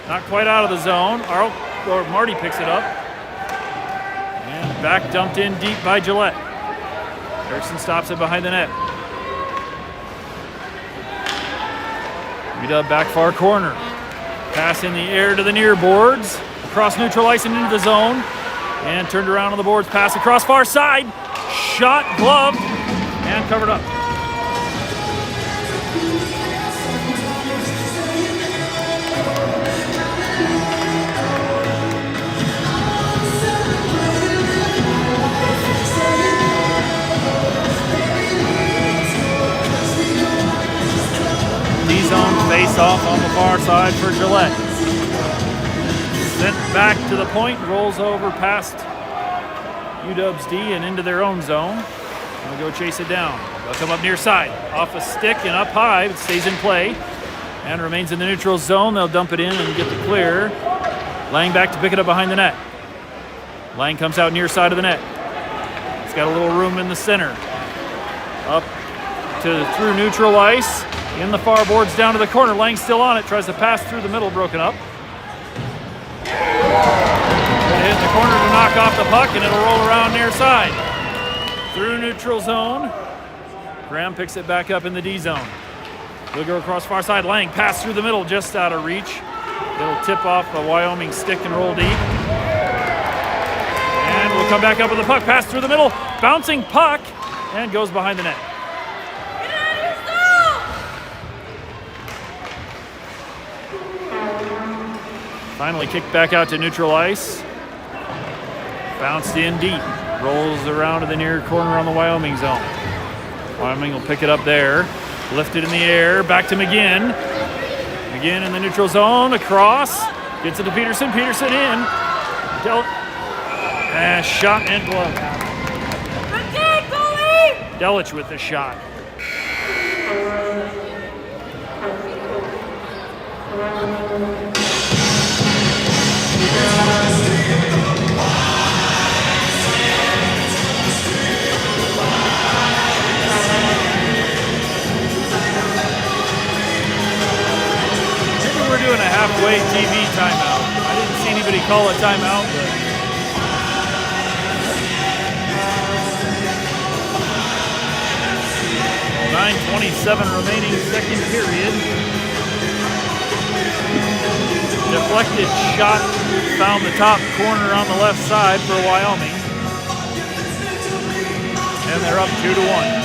Not quite out of the zone. Marty picks it up. And back dumped in deep by Gillette. Erickson stops it behind the net. UW back far corner. Pass in the air to the near boards. Across neutral ice and into the zone. And turned around on the boards. Pass across far side. Shot gloved. And covered up. D-zone face-off on the far side for Gillette. Sent back to the point, rolls over past UW's D and into their own zone. They'll go chase it down. They'll come up near side. Off a stick and up high. It stays in play and remains in the neutral zone. They'll dump it in and get the clear. Lang back to pick it up behind the net. Lang comes out near side of the net. It's got a little room in the center. Up to through neutral ice. In the far boards down to the corner. Lang still on it. Tries to pass through the middle. Broken up. Gonna hit the corner to knock off the puck and it'll roll around near side. Through neutral zone. Graham picks it back up in the D zone. We'll go across far side. Lang pass through the middle, just out of reach. It'll tip off a Wyoming stick and roll deep. will come back up with the puck. Pass through the middle. Bouncing puck. And goes behind the net. Finally kicked back out to neutral ice. Bounced in deep. Rolls around to the near corner on the Wyoming zone. Wyoming will pick it up there. Lifted in the air. Back to McGinn. McGinn in the neutral zone. Across. Gets it to Peterson. Peterson in. Shot and glove. Delich with the shot. We're doing a halfway TV timeout. I didn't see anybody call a timeout, but 9:27 remaining second period. Deflected shot found the top corner on the left side for Wyoming. And they're up 2-1.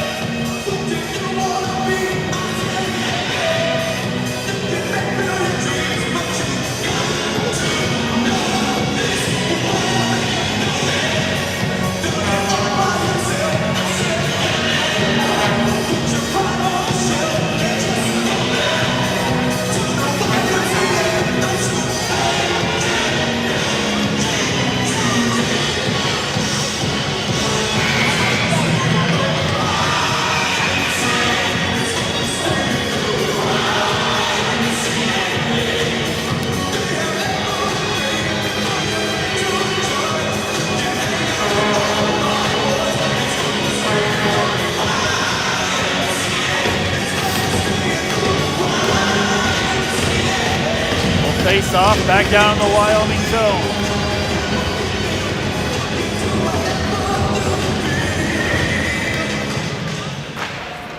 Face off, back down the Wyoming zone.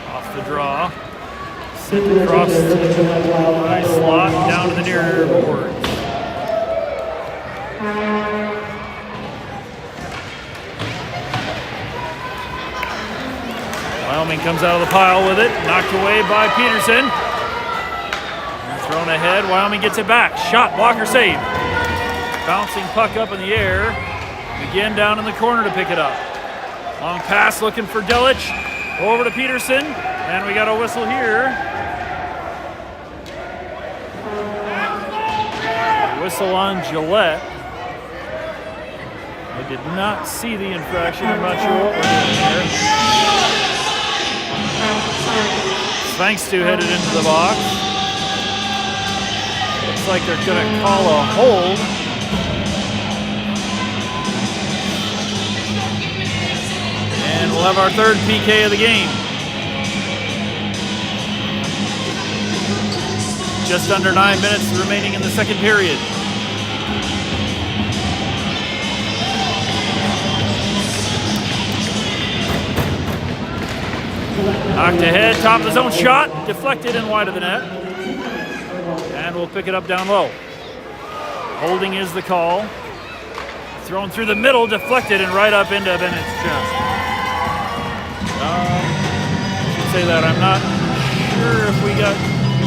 Off the draw. Sent across the nice slot down to the near boards. Wyoming comes out of the pile with it, knocked away by Peterson. Thrown ahead, Wyoming gets it back. Shot, blocker save. Bouncing puck up in the air. Again down in the corner to pick it up. Long pass looking for Delich. Over to Peterson. And we got a whistle here. Whistle on Gillette. I did not see the infraction. I'm not sure what we're doing here. Thanks to headed into the box. Looks like they're going to call a hold. And we'll have our third PK of the game. Just under 9 minutes remaining in the second period. Knocked ahead, top of the zone shot, deflected and wide of the net. And we'll pick it up down low. Holding is the call. Thrown through the middle, deflected and right up into Bennett's chest. I should say that I'm not sure if we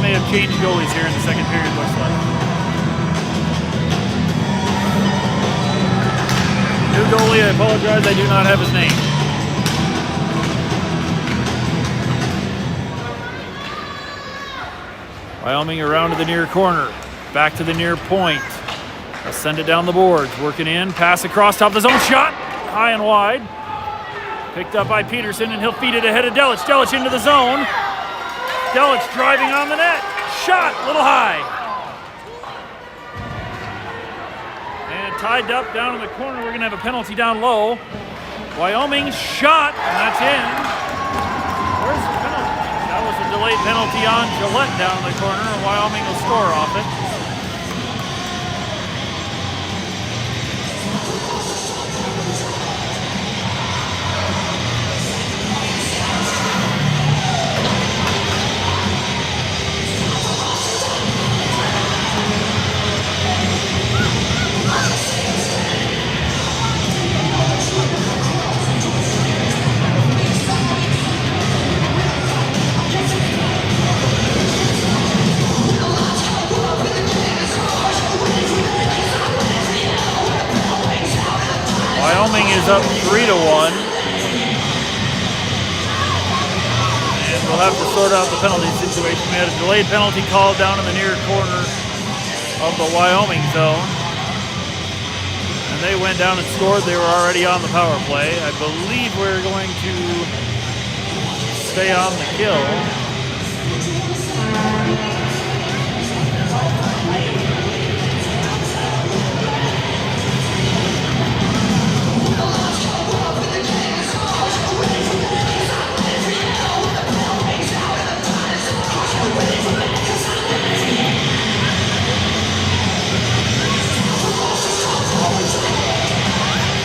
may have changed goalies here in the second period, looks like. New goalie, I apologize, I do not have his name. Wyoming around to the near corner. Back to the near point. They'll send it down the boards. Working in. Pass across top of the zone. Shot. High and wide. Picked up by Peterson, and he'll feed it ahead of Delich. Delich into the zone. Delich driving on the net. Shot. A little high. And tied up down in the corner. We're going to have a penalty down low. Wyoming shot. And that's in. Where's the penalty? That was a delayed penalty on Gillette down the corner, and Wyoming will score off it. is up 3-1. And we'll have to sort out the penalty situation. We had a delayed penalty called down in the near corner of the Wyoming zone. And they went down and scored. They were already on the power play. I believe we're going to stay on the kill.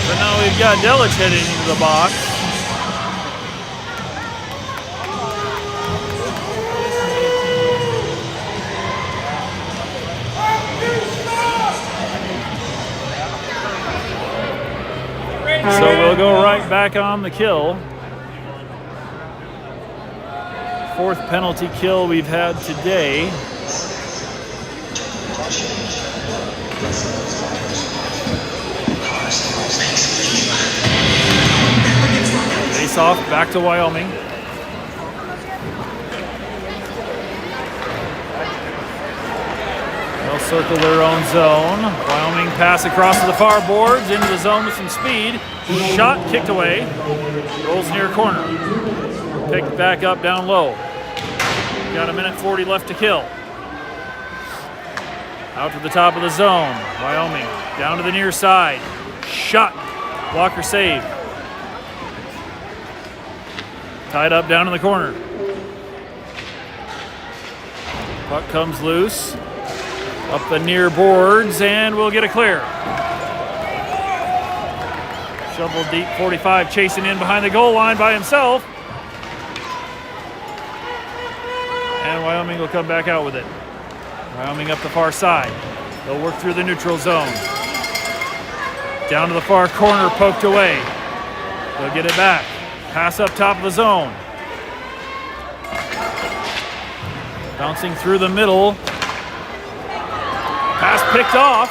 So now we've got Delich heading into the box. So we'll go right back on the kill. Fourth penalty kill we've had today. Face off back to Wyoming. They'll circle their own zone. Wyoming pass across to the far boards, into the zone with some speed. Shot kicked away. Rolls near corner. Picked back up down low. Got a minute 40 left to kill. Out to the top of the zone. Wyoming down to the near side. Shot. Blocker save. Tied up down in the corner. Puck comes loose. Up the near boards, and we'll get a clear. Shovel deep, 45 chasing in behind the goal line by himself. And Wyoming will come back out with it. Wyoming up the far side. They'll work through the neutral zone. Down to the far corner, poked away. They'll get it back. Pass up top of the zone. Bouncing through the middle. Pass picked off.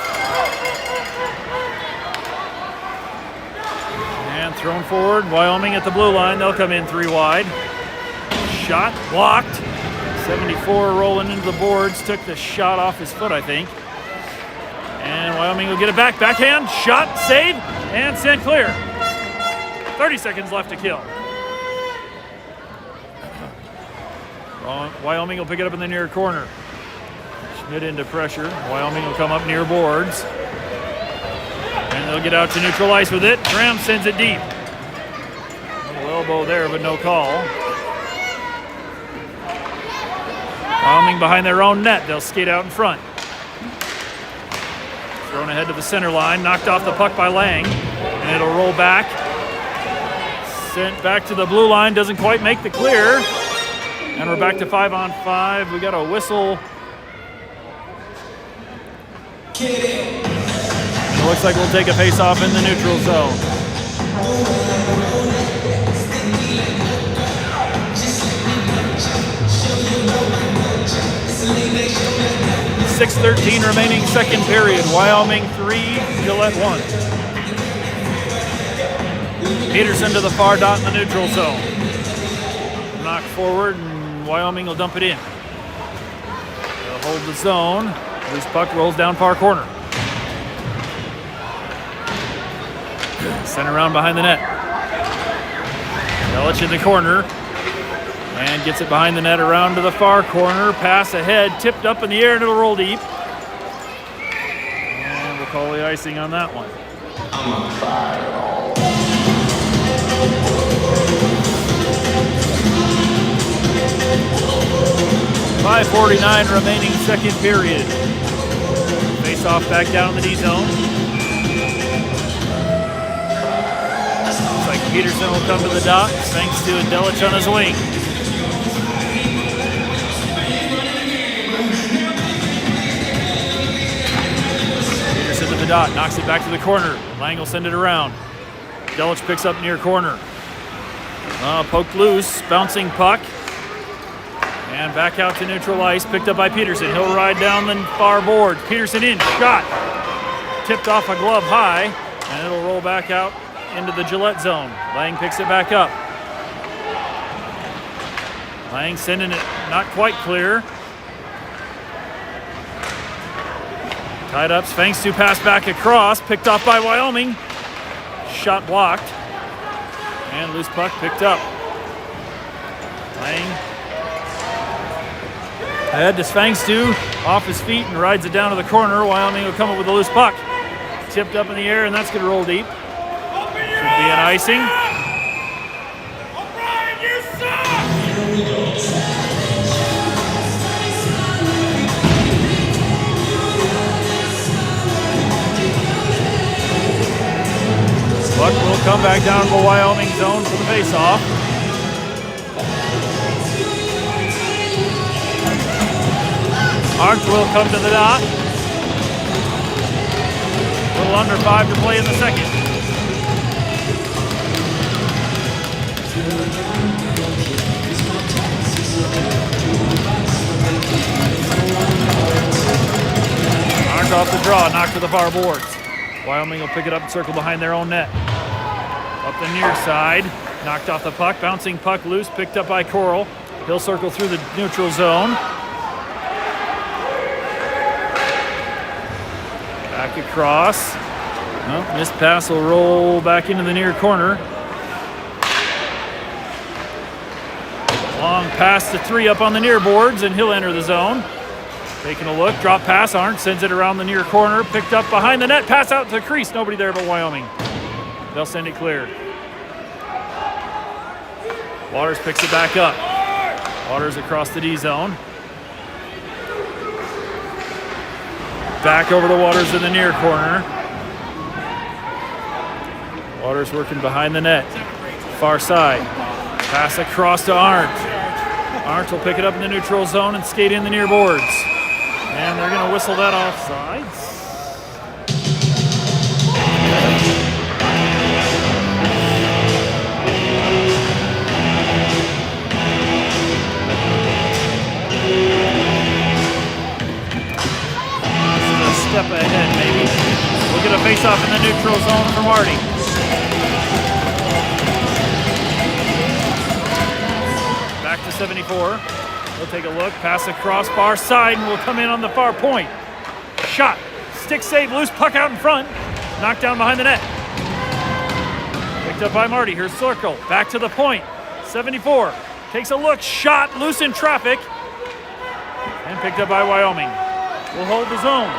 And thrown forward. Wyoming at the blue line. They'll come in 3 wide. Shot blocked. 74 rolling into the boards. Took the shot off his foot, I think. And Wyoming will get it back. Backhand. Shot. Save. And sent clear. 30 seconds left to kill. Wyoming will pick it up in the near corner. Schmidt into pressure. Wyoming will come up near boards. And they'll get out to neutral ice with it. Graham sends it deep. A little elbow there, but no call. Wyoming behind their own net. They'll skate out in front. Thrown ahead to the center line. Knocked off the puck by Lang. And it'll roll back. Sent back to the blue line. Doesn't quite make the clear. And we're back to 5-on-5. We got a whistle. It looks like we'll take a face-off in the neutral zone. .6:13 remaining second period. Wyoming 3, Gillette 1. Peterson to the far dot in the neutral zone. Knock forward, and Wyoming will dump it in. They'll hold the zone. Loose puck rolls down far corner. Sent around behind the net. Delich in the corner. And gets it behind the net around to the far corner. Pass ahead, tipped up in the air, and it'll roll deep. And we'll call the icing on that one. 5:49 remaining second period. Face off back down in the D zone. Looks like Peterson will come to the dot thanks to Delich on his wing. Peterson to the dot, knocks it back to the corner. Lang will send it around. Delich picks up near corner. Poked loose, bouncing puck. And back out to neutral ice, picked up by Peterson. He'll ride down the far board. Peterson in, shot. Tipped off a glove high, and it'll roll back out into the Gillette zone. Lang picks it back up. Lang sending it not quite clear. Tied up, Sphinx to pass back across, picked off by Wyoming. Shot blocked. And loose puck picked up. Lang ahead to Sphinx off his feet and rides it down to the corner. Wyoming will come up with a loose puck. Tipped up in the air, and that's going to roll deep. Should be an icing. Puck will come back down to the Wyoming zone for the face-off. Arndt will come to the dot. A little under 5 to play in the second. Arndt off the draw, knocked to the far boards. Wyoming will pick it up and circle behind their own net. Up the near side, knocked off the puck, bouncing puck loose, picked up by Coral. He'll circle through the neutral zone. Back across. Well, missed pass will roll back into the near corner. Long pass to 3 up on the near boards, and he'll enter the zone. Taking a look, drop pass, Arndt sends it around the near corner, picked up behind the net, pass out to the crease, nobody there but Wyoming. They'll send it clear. Waters picks it back up. Waters across the D zone. Back over to Waters in the near corner. Waters working behind the net. Far side. Pass across to Arndt. Arndt will pick it up in the neutral zone and skate in the near boards. And they're going to whistle that offside. Step ahead, maybe. We'll get a face-off in the neutral zone for Marty. Back to 74. We'll take a look. Pass across far side and will come in on the far point. Shot. Stick save. Loose puck out in front. Knocked down behind the net. Picked up by Marty. Here's circle. Back to the point. 74. Takes a look. Shot. Loose in traffic. And picked up by Wyoming. We'll hold the zone.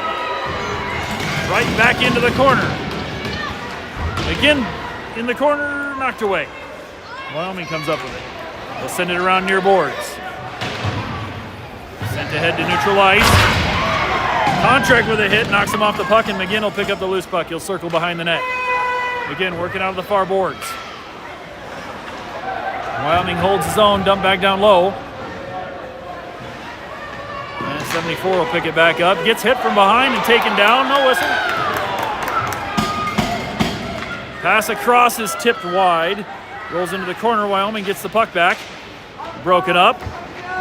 Right back into the corner. Again, in the corner, knocked away. Wyoming comes up with it. They'll send it around near boards. Sent ahead to neutral ice. Contract with a hit, knocks him off the puck, and McGinn will pick up the loose puck. He'll circle behind the net. McGinn working out of the far boards. Wyoming holds his own, dump back down low. And 74 will pick it back up. Gets hit from behind and taken down. No whistle. Pass across is tipped wide. Rolls into the corner. Wyoming gets the puck back. Broken up.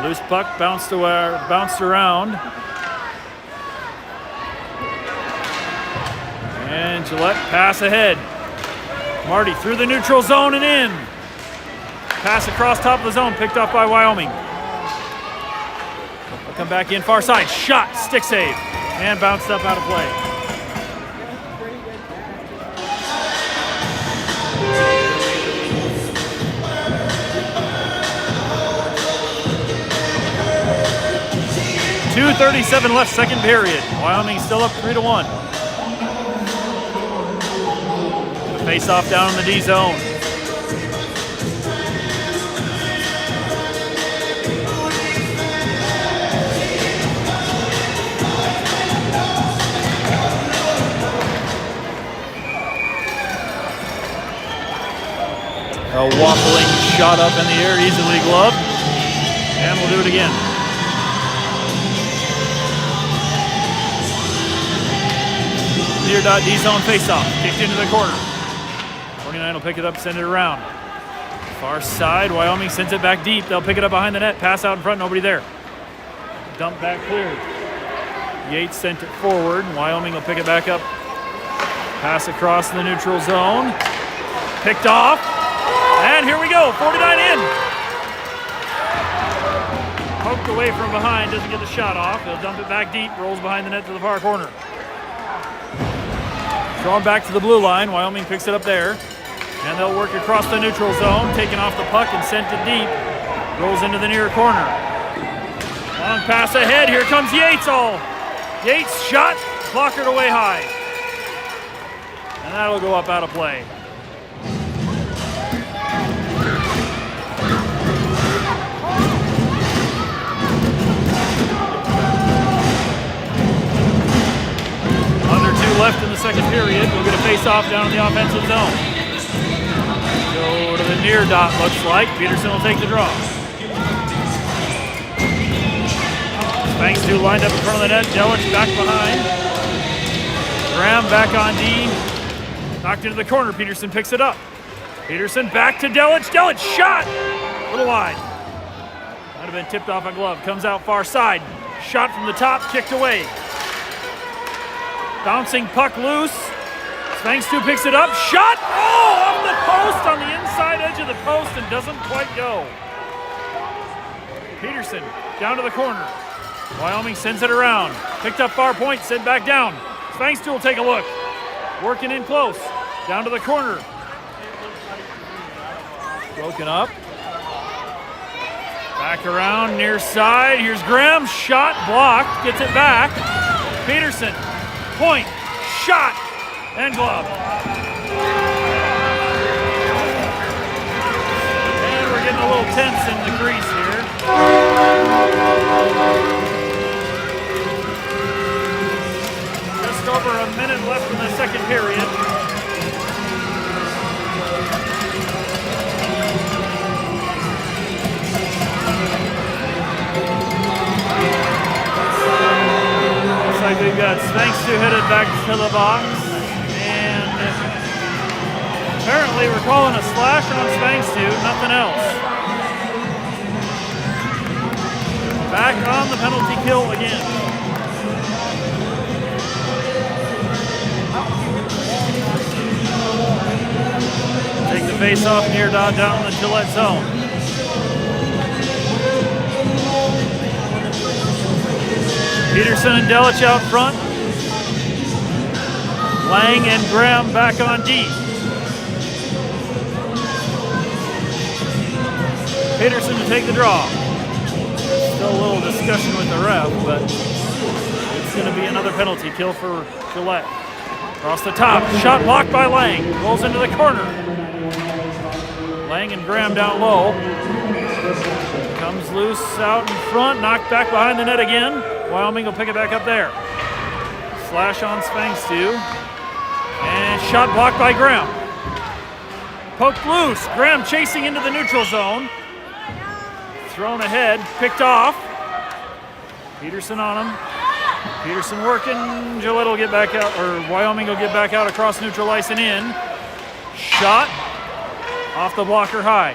Loose puck bounced around. And Gillette pass ahead. Marty through the neutral zone and in. Pass across top of the zone, picked off by Wyoming. They'll come back in far side. Shot, stick save, and bounced up out of play. .237 left, second period. Wyoming still up 3-1. Face off down in the D zone. A waffling shot up in the air, easily gloved. And we'll do it again. Near dot D zone face off. Kicked into the corner. 49 will pick it up, send it around. Far side, Wyoming sends it back deep. They'll pick it up behind the net, pass out in front, nobody there. Dump back cleared. Yates sent it forward. Wyoming will pick it back up. Pass across the neutral zone. Picked off. And here we go, 49 in. Poked away from behind, doesn't get the shot off. He'll dump it back deep, rolls behind the net to the far corner. Thrown back to the blue line. Wyoming picks it up there. And they'll work across the neutral zone, taking off the puck and sent it deep. Rolls into the near corner. Long pass ahead. Here comes Yates. Yates shot, blockered away high. And that'll go up out of play. Under 2 left in the second period. We'll get a face-off down in the offensive zone. Go to the near dot, looks like. Peterson will take the draw. Banks two lined up in front of the net. Gillette back behind. Graham back on D. Knocked into the corner. Peterson picks it up. Peterson back to Gillette. Gillette shot! A little wide. Might have been tipped off a glove. Comes out far side. Shot from the top, kicked away. Bouncing puck loose. Spangstu picks it up. Shot! Oh! Off the post on the inside edge of the post and doesn't quite go. Peterson down to the corner. Wyoming sends it around. Picked up far point, sent back down. Spangstu will take a look. Working in close. Down to the corner. Broken up. Back around near side. Here's Graham. Shot blocked. Gets it back. Peterson. Point. Shot. And glove. And we're getting a little tense in the crease here. Just over a minute left in the second period. Looks like we've got Spangstu headed back to the box. And apparently we're calling a slash on Spangstu, nothing else. Back on the penalty kill again. Take the face off near dot down in the Gillette zone. Peterson and Delich out front. Lang and Graham back on D. Peterson to take the draw. Still a little discussion with the ref, but it's going to be another penalty kill for Gillette. Across the top, shot blocked by Lang. Rolls into the corner. Lang and Graham down low. Comes loose out in front, knocked back behind the net again. Wyoming will pick it back up there. Slash on Spangstu. And shot blocked by Graham. Poked loose. Graham chasing into the neutral zone. Thrown ahead, picked off. Peterson on him. Peterson working. Gillette will get back out, or Wyoming will get back out across neutral ice and in. Shot off the blocker high.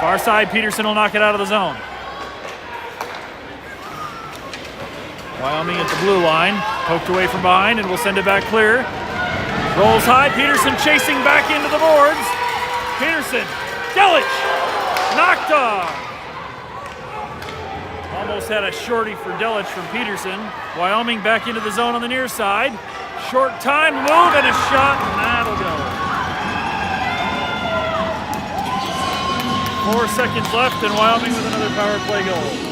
Far side, Peterson will knock it out of the zone. Wyoming at the blue line, poked away from behind, and will send it back clear. Rolls high, Peterson chasing back into the boards. Peterson, Delich, knocked off. Almost had a shorty for Delich from Peterson. Wyoming back into the zone on the near side. Short time move and a shot, and that'll go. 4 seconds left, and Wyoming with another power play goal.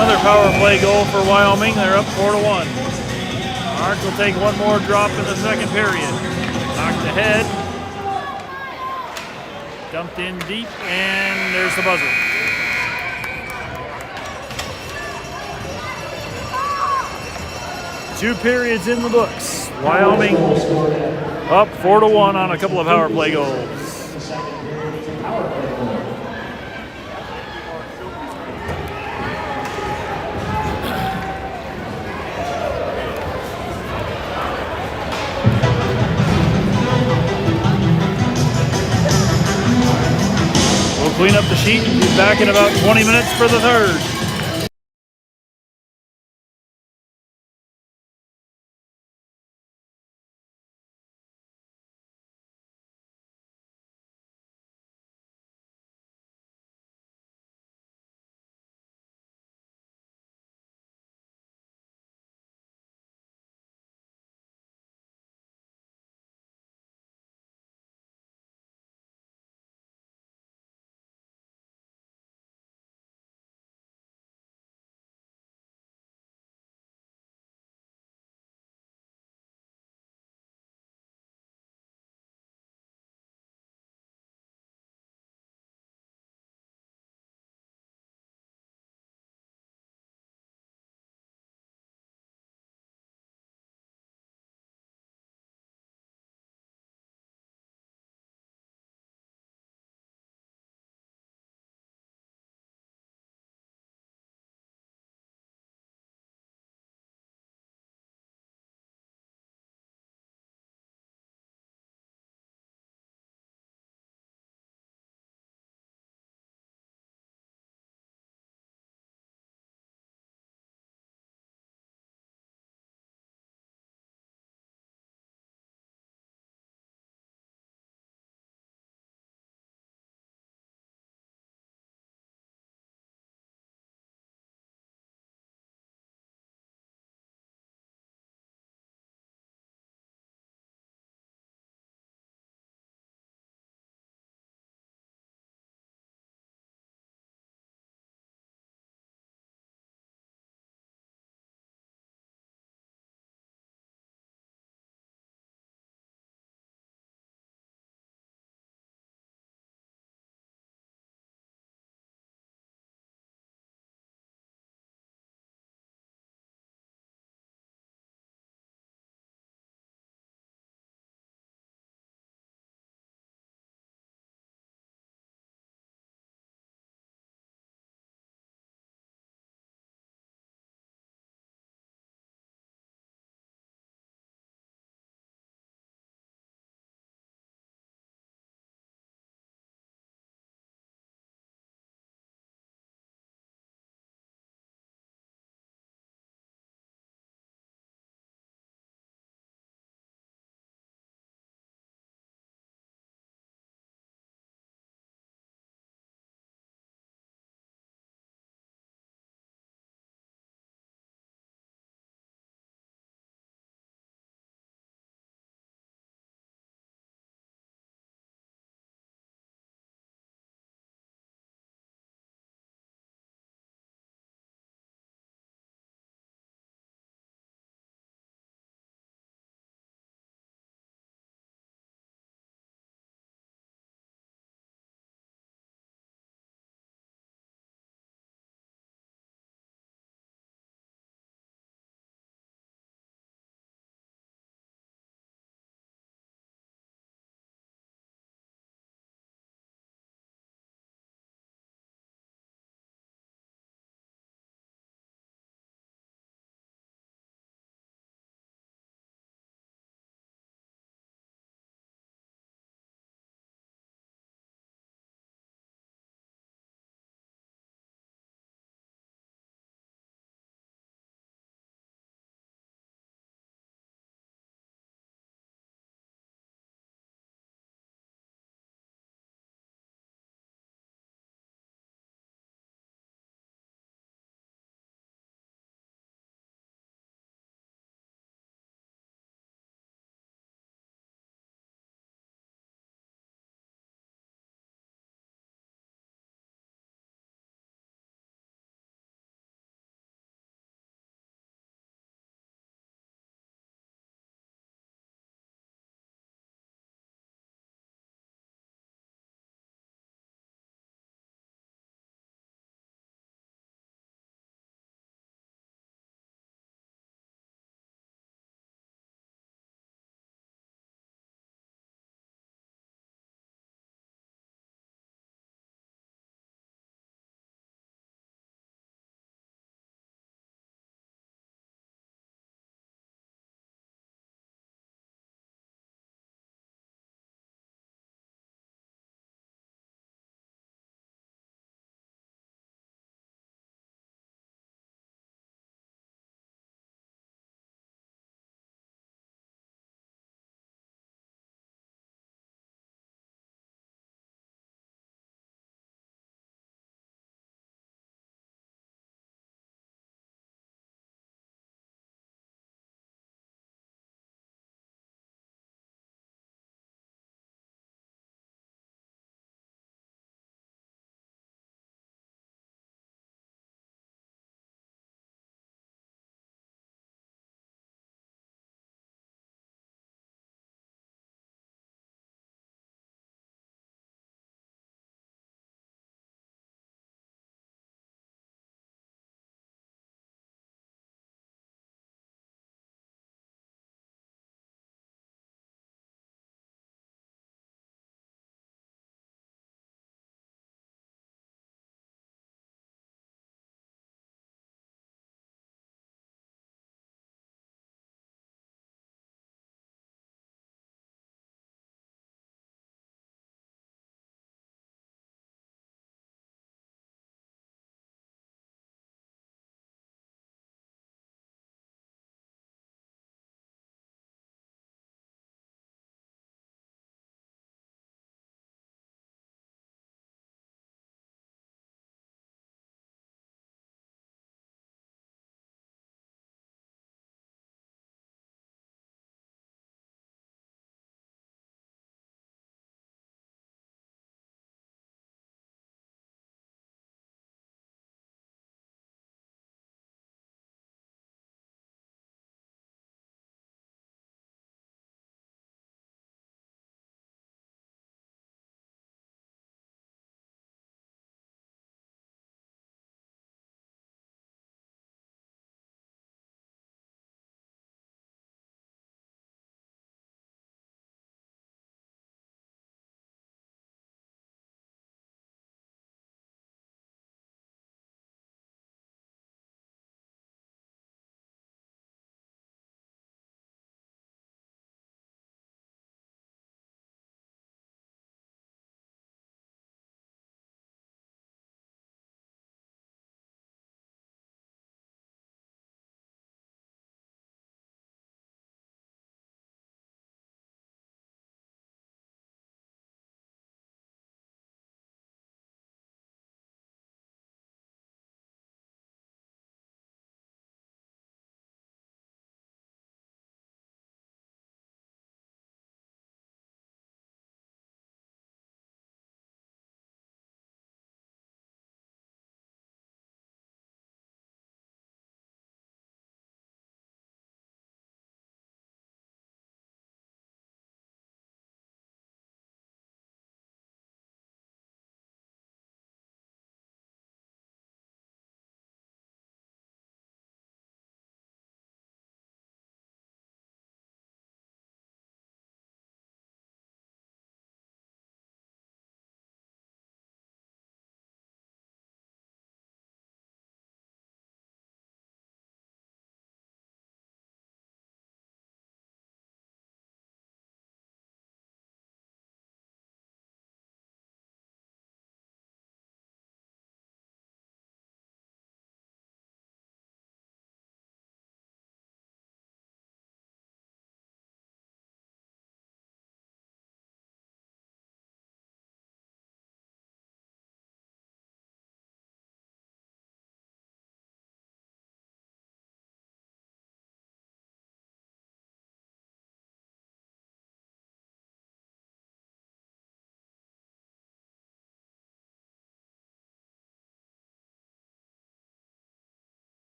Another power play goal for Wyoming. They're up 4-1. Arts will take one more drop in the second period. Knocked ahead. Dumped in deep, and there's the buzzer. Two periods in the books. Wyoming up 4-1 on a couple of power play goals. clean up the sheet and be back in about 20 minutes for the third.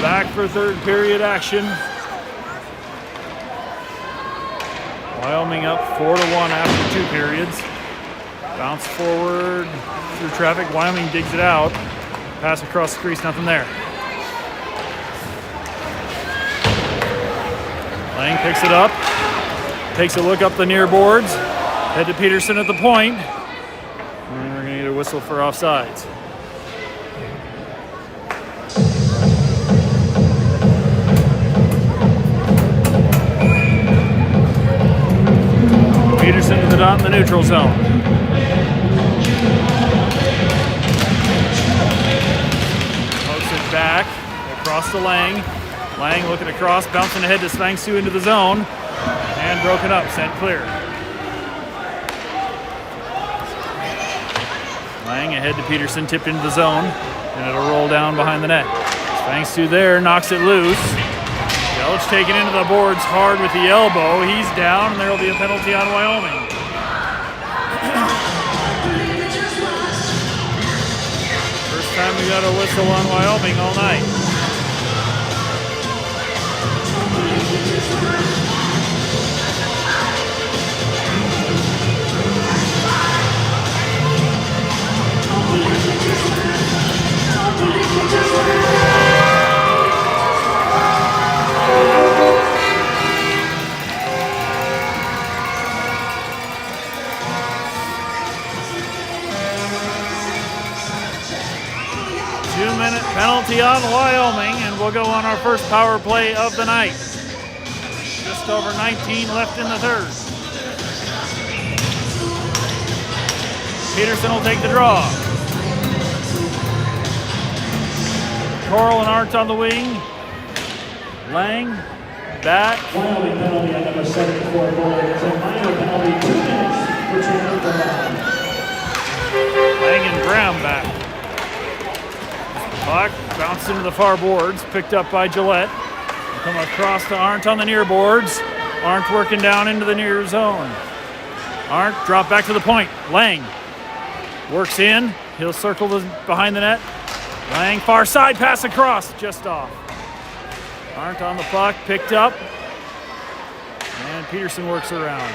Back for third period action. Wyoming up 4-1 after 2 periods. Bounce forward through traffic. Wyoming digs it out. Pass across the crease, nothing there. Lang picks it up. Takes a look up the near boards. Head to Peterson at the point. And we're going to get a whistle for offsides. Peterson to the dot in the neutral zone. Pokes it back across to Lang. Lang looking across, bouncing ahead to Svangsu into the zone. And broken up, sent clear. Lang ahead to Peterson, tipped into the zone. And it'll roll down behind the net. Svangsu there, knocks it loose. Yelich taken into the boards hard with the elbow. He's down, and there will be a penalty on Wyoming. First time we got a whistle on Wyoming all night. Two-minute penalty on Wyoming, and we'll go on our first power play of the night. Just over 19 left in the third. Peterson will take the draw. Coral and Arndt on the wing. Lang back. Wyoming penalty on number 74 goal. It's a minor penalty, 2 minutes for Chandler Brown. Lang and Graham back. Puck bounced into the far boards, picked up by Gillette. Come across to Arndt on the near boards. Arndt working down into the near zone. Arndt drop back to the point. Lang works in. He'll circle behind the net. Lang far side pass across, just off. Arndt on the puck, picked up. And Peterson works around.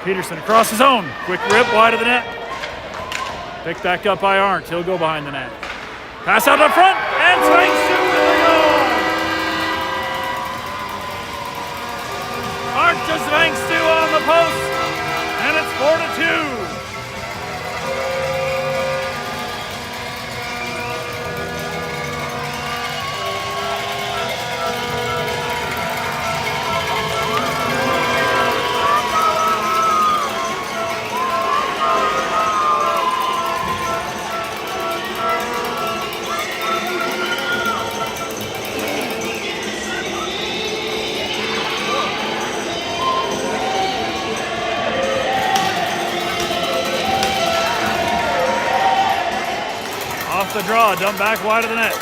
Peterson across his own. Quick rip wide of the net. Picked back up by Arndt. He'll go behind the net. Pass out up front, and Svangsu with the goal! Arndt to Svangsu on the post, and it's 4-2. The draw, dump back wide of the net.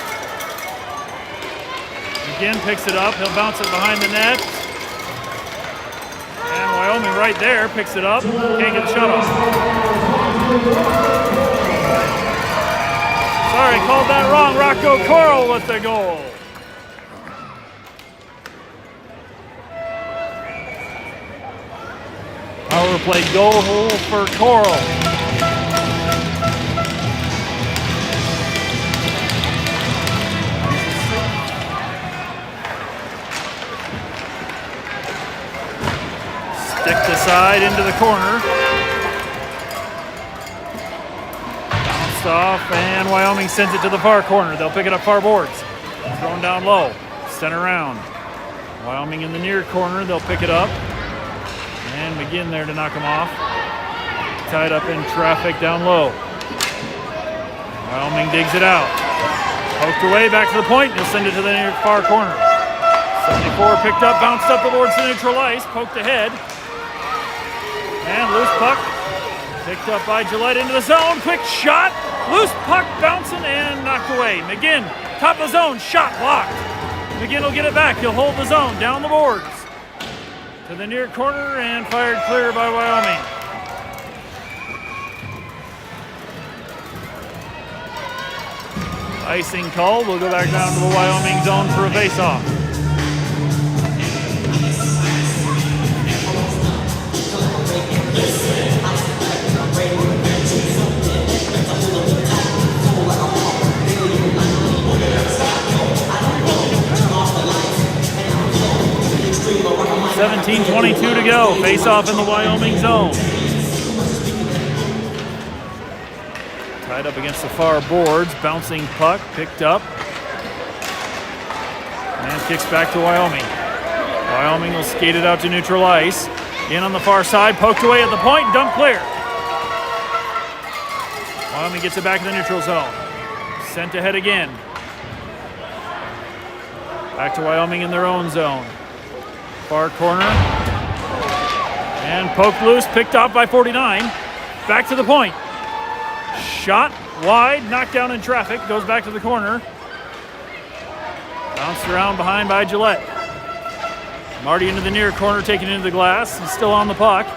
Again picks it up, he'll bounce it behind the net. And Wyoming right there picks it up, can't get the shot off. Sorry, called that wrong. Rocco Coral with the goal. Power play goal for Coral. Stick the side into the corner. Bounced off, and Wyoming sends it to the far corner. They'll pick it up far boards. Thrown down low. Sent around. Wyoming in the near corner. They'll pick it up. And McGinn there to knock him off. Tied up in traffic down low. Wyoming digs it out. Poked away, back to the point. He'll send it to the near far corner. 74 picked up, bounced up towards the neutral ice. Poked ahead. And loose puck, picked up by Gillette into the zone. Quick shot, loose puck bouncing and knocked away. McGinn, top of the zone, shot blocked. McGinn will get it back. He'll hold the zone down the boards to the near corner and fired clear by Wyoming. Icing called. We'll go back down to the Wyoming zone for a face-off. .17:22 to go. Face-off in the Wyoming zone. Tied up against the far boards. Bouncing puck. Picked up. And kicks back to Wyoming. Wyoming will skate it out to neutral ice. In on the far side. Poked away at the point. Dump clear. Wyoming gets it back in the neutral zone. Sent ahead again. Back to Wyoming in their own zone. Far corner. And poked loose. Picked off by 49. Back to the point. Shot wide. Knocked down in traffic. Goes back to the corner. Bounced around behind by Gillette. Marty into the near corner. Taken into the glass. He's still on the puck.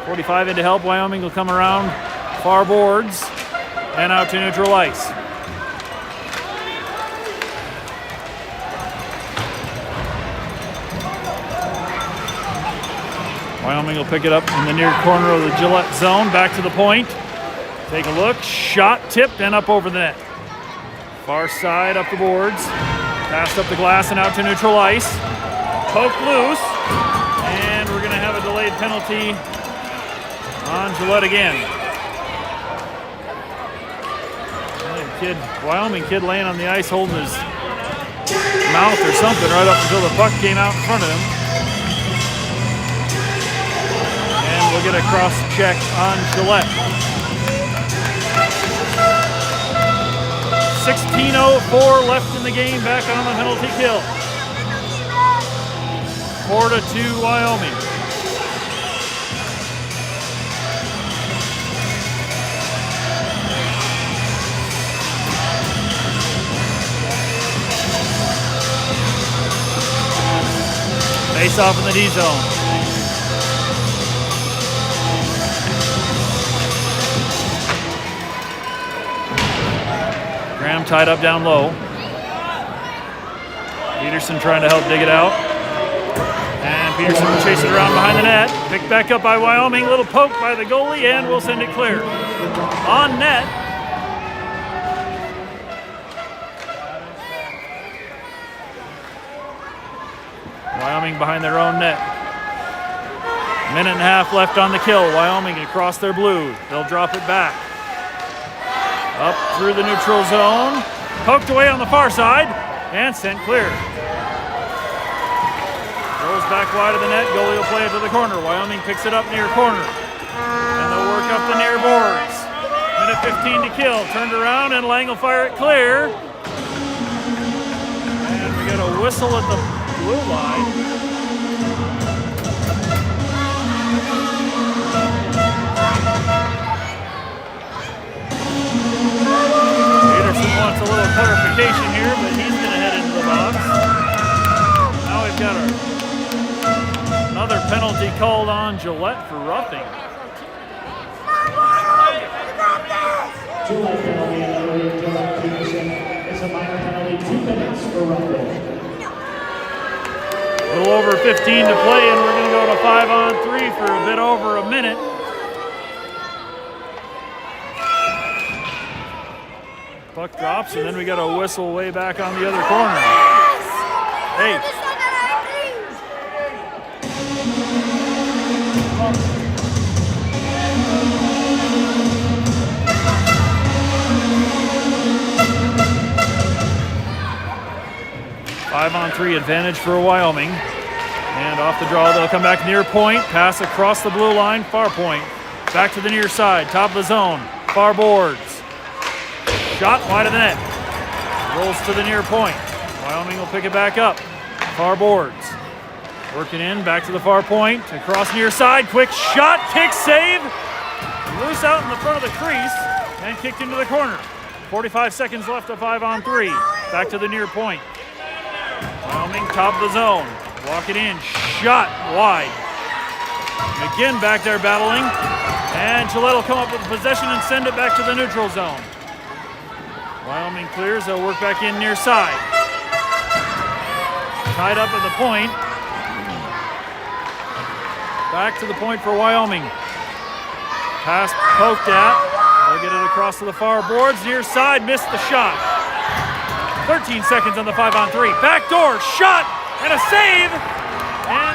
45 in to help. Wyoming will come around far boards and out to neutral ice. Wyoming will pick it up in the near corner of the Gillette zone. Back to the point. Take a look. Shot tipped and up over the net. Far side up the boards. Passed up the glass and out to neutral ice. Poked loose. And we're going to have a delayed penalty on Gillette again. Wyoming kid laying on the ice holding his mouth or something right up until the puck came out in front of him. We'll get a cross check on Gillette. 16:04 left in the game, back on the penalty kill. 4-2 Wyoming. Face off in the D zone. Graham tied up down low. Peterson trying to help dig it out. And Peterson will chase it around behind the net. Picked back up by Wyoming. Little poke by the goalie, and we'll send it clear. On net. Wyoming behind their own net. Minute and a half left on the kill. Wyoming across their blue. They'll drop it back. Up through the neutral zone. Poked away on the far side and sent clear. Goes back wide of the net. Goalie will play it to the corner. Wyoming picks it up near corner. And they'll work up the near boards. Minute 15 to kill. Turned around and Lang will fire it clear. And we got a whistle at the blue line. Wants a little clarification here, but he's going to head into the box. Now we've got another penalty called on Gillette for roughing. Gillette penalty on Gillette Peterson. It's a minor penalty, 2 minutes for roughing. A little over 15 to play, and we're going to go to 5-on-3 for a bit over a minute. Puck drops, and then we got a whistle way back on the other corner. Hey. Five-on-3 advantage for Wyoming. And off the draw, they'll come back near point. Pass across the blue line, far point. Back to the near side, top of the zone, far boards. Shot wide of the net. Rolls to the near point. Wyoming will pick it back up. Far boards. Working in, back to the far point. Across near side. Quick shot. Kick save. Loose out in the front of the crease. And kicked into the corner. 45 seconds left of 5-on-3. Back to the near point. Wyoming top of the zone. Walk it in. Shot wide. McGinn back there battling. And Gillette will come up with possession and send it back to the neutral zone. Wyoming clears, they'll work back in near side. Tied up at the point. Back to the point for Wyoming. Pass poked at. They'll get it across to the far boards. Near side, missed the shot. 13 seconds on the 5-on-3. Backdoor shot and a save. And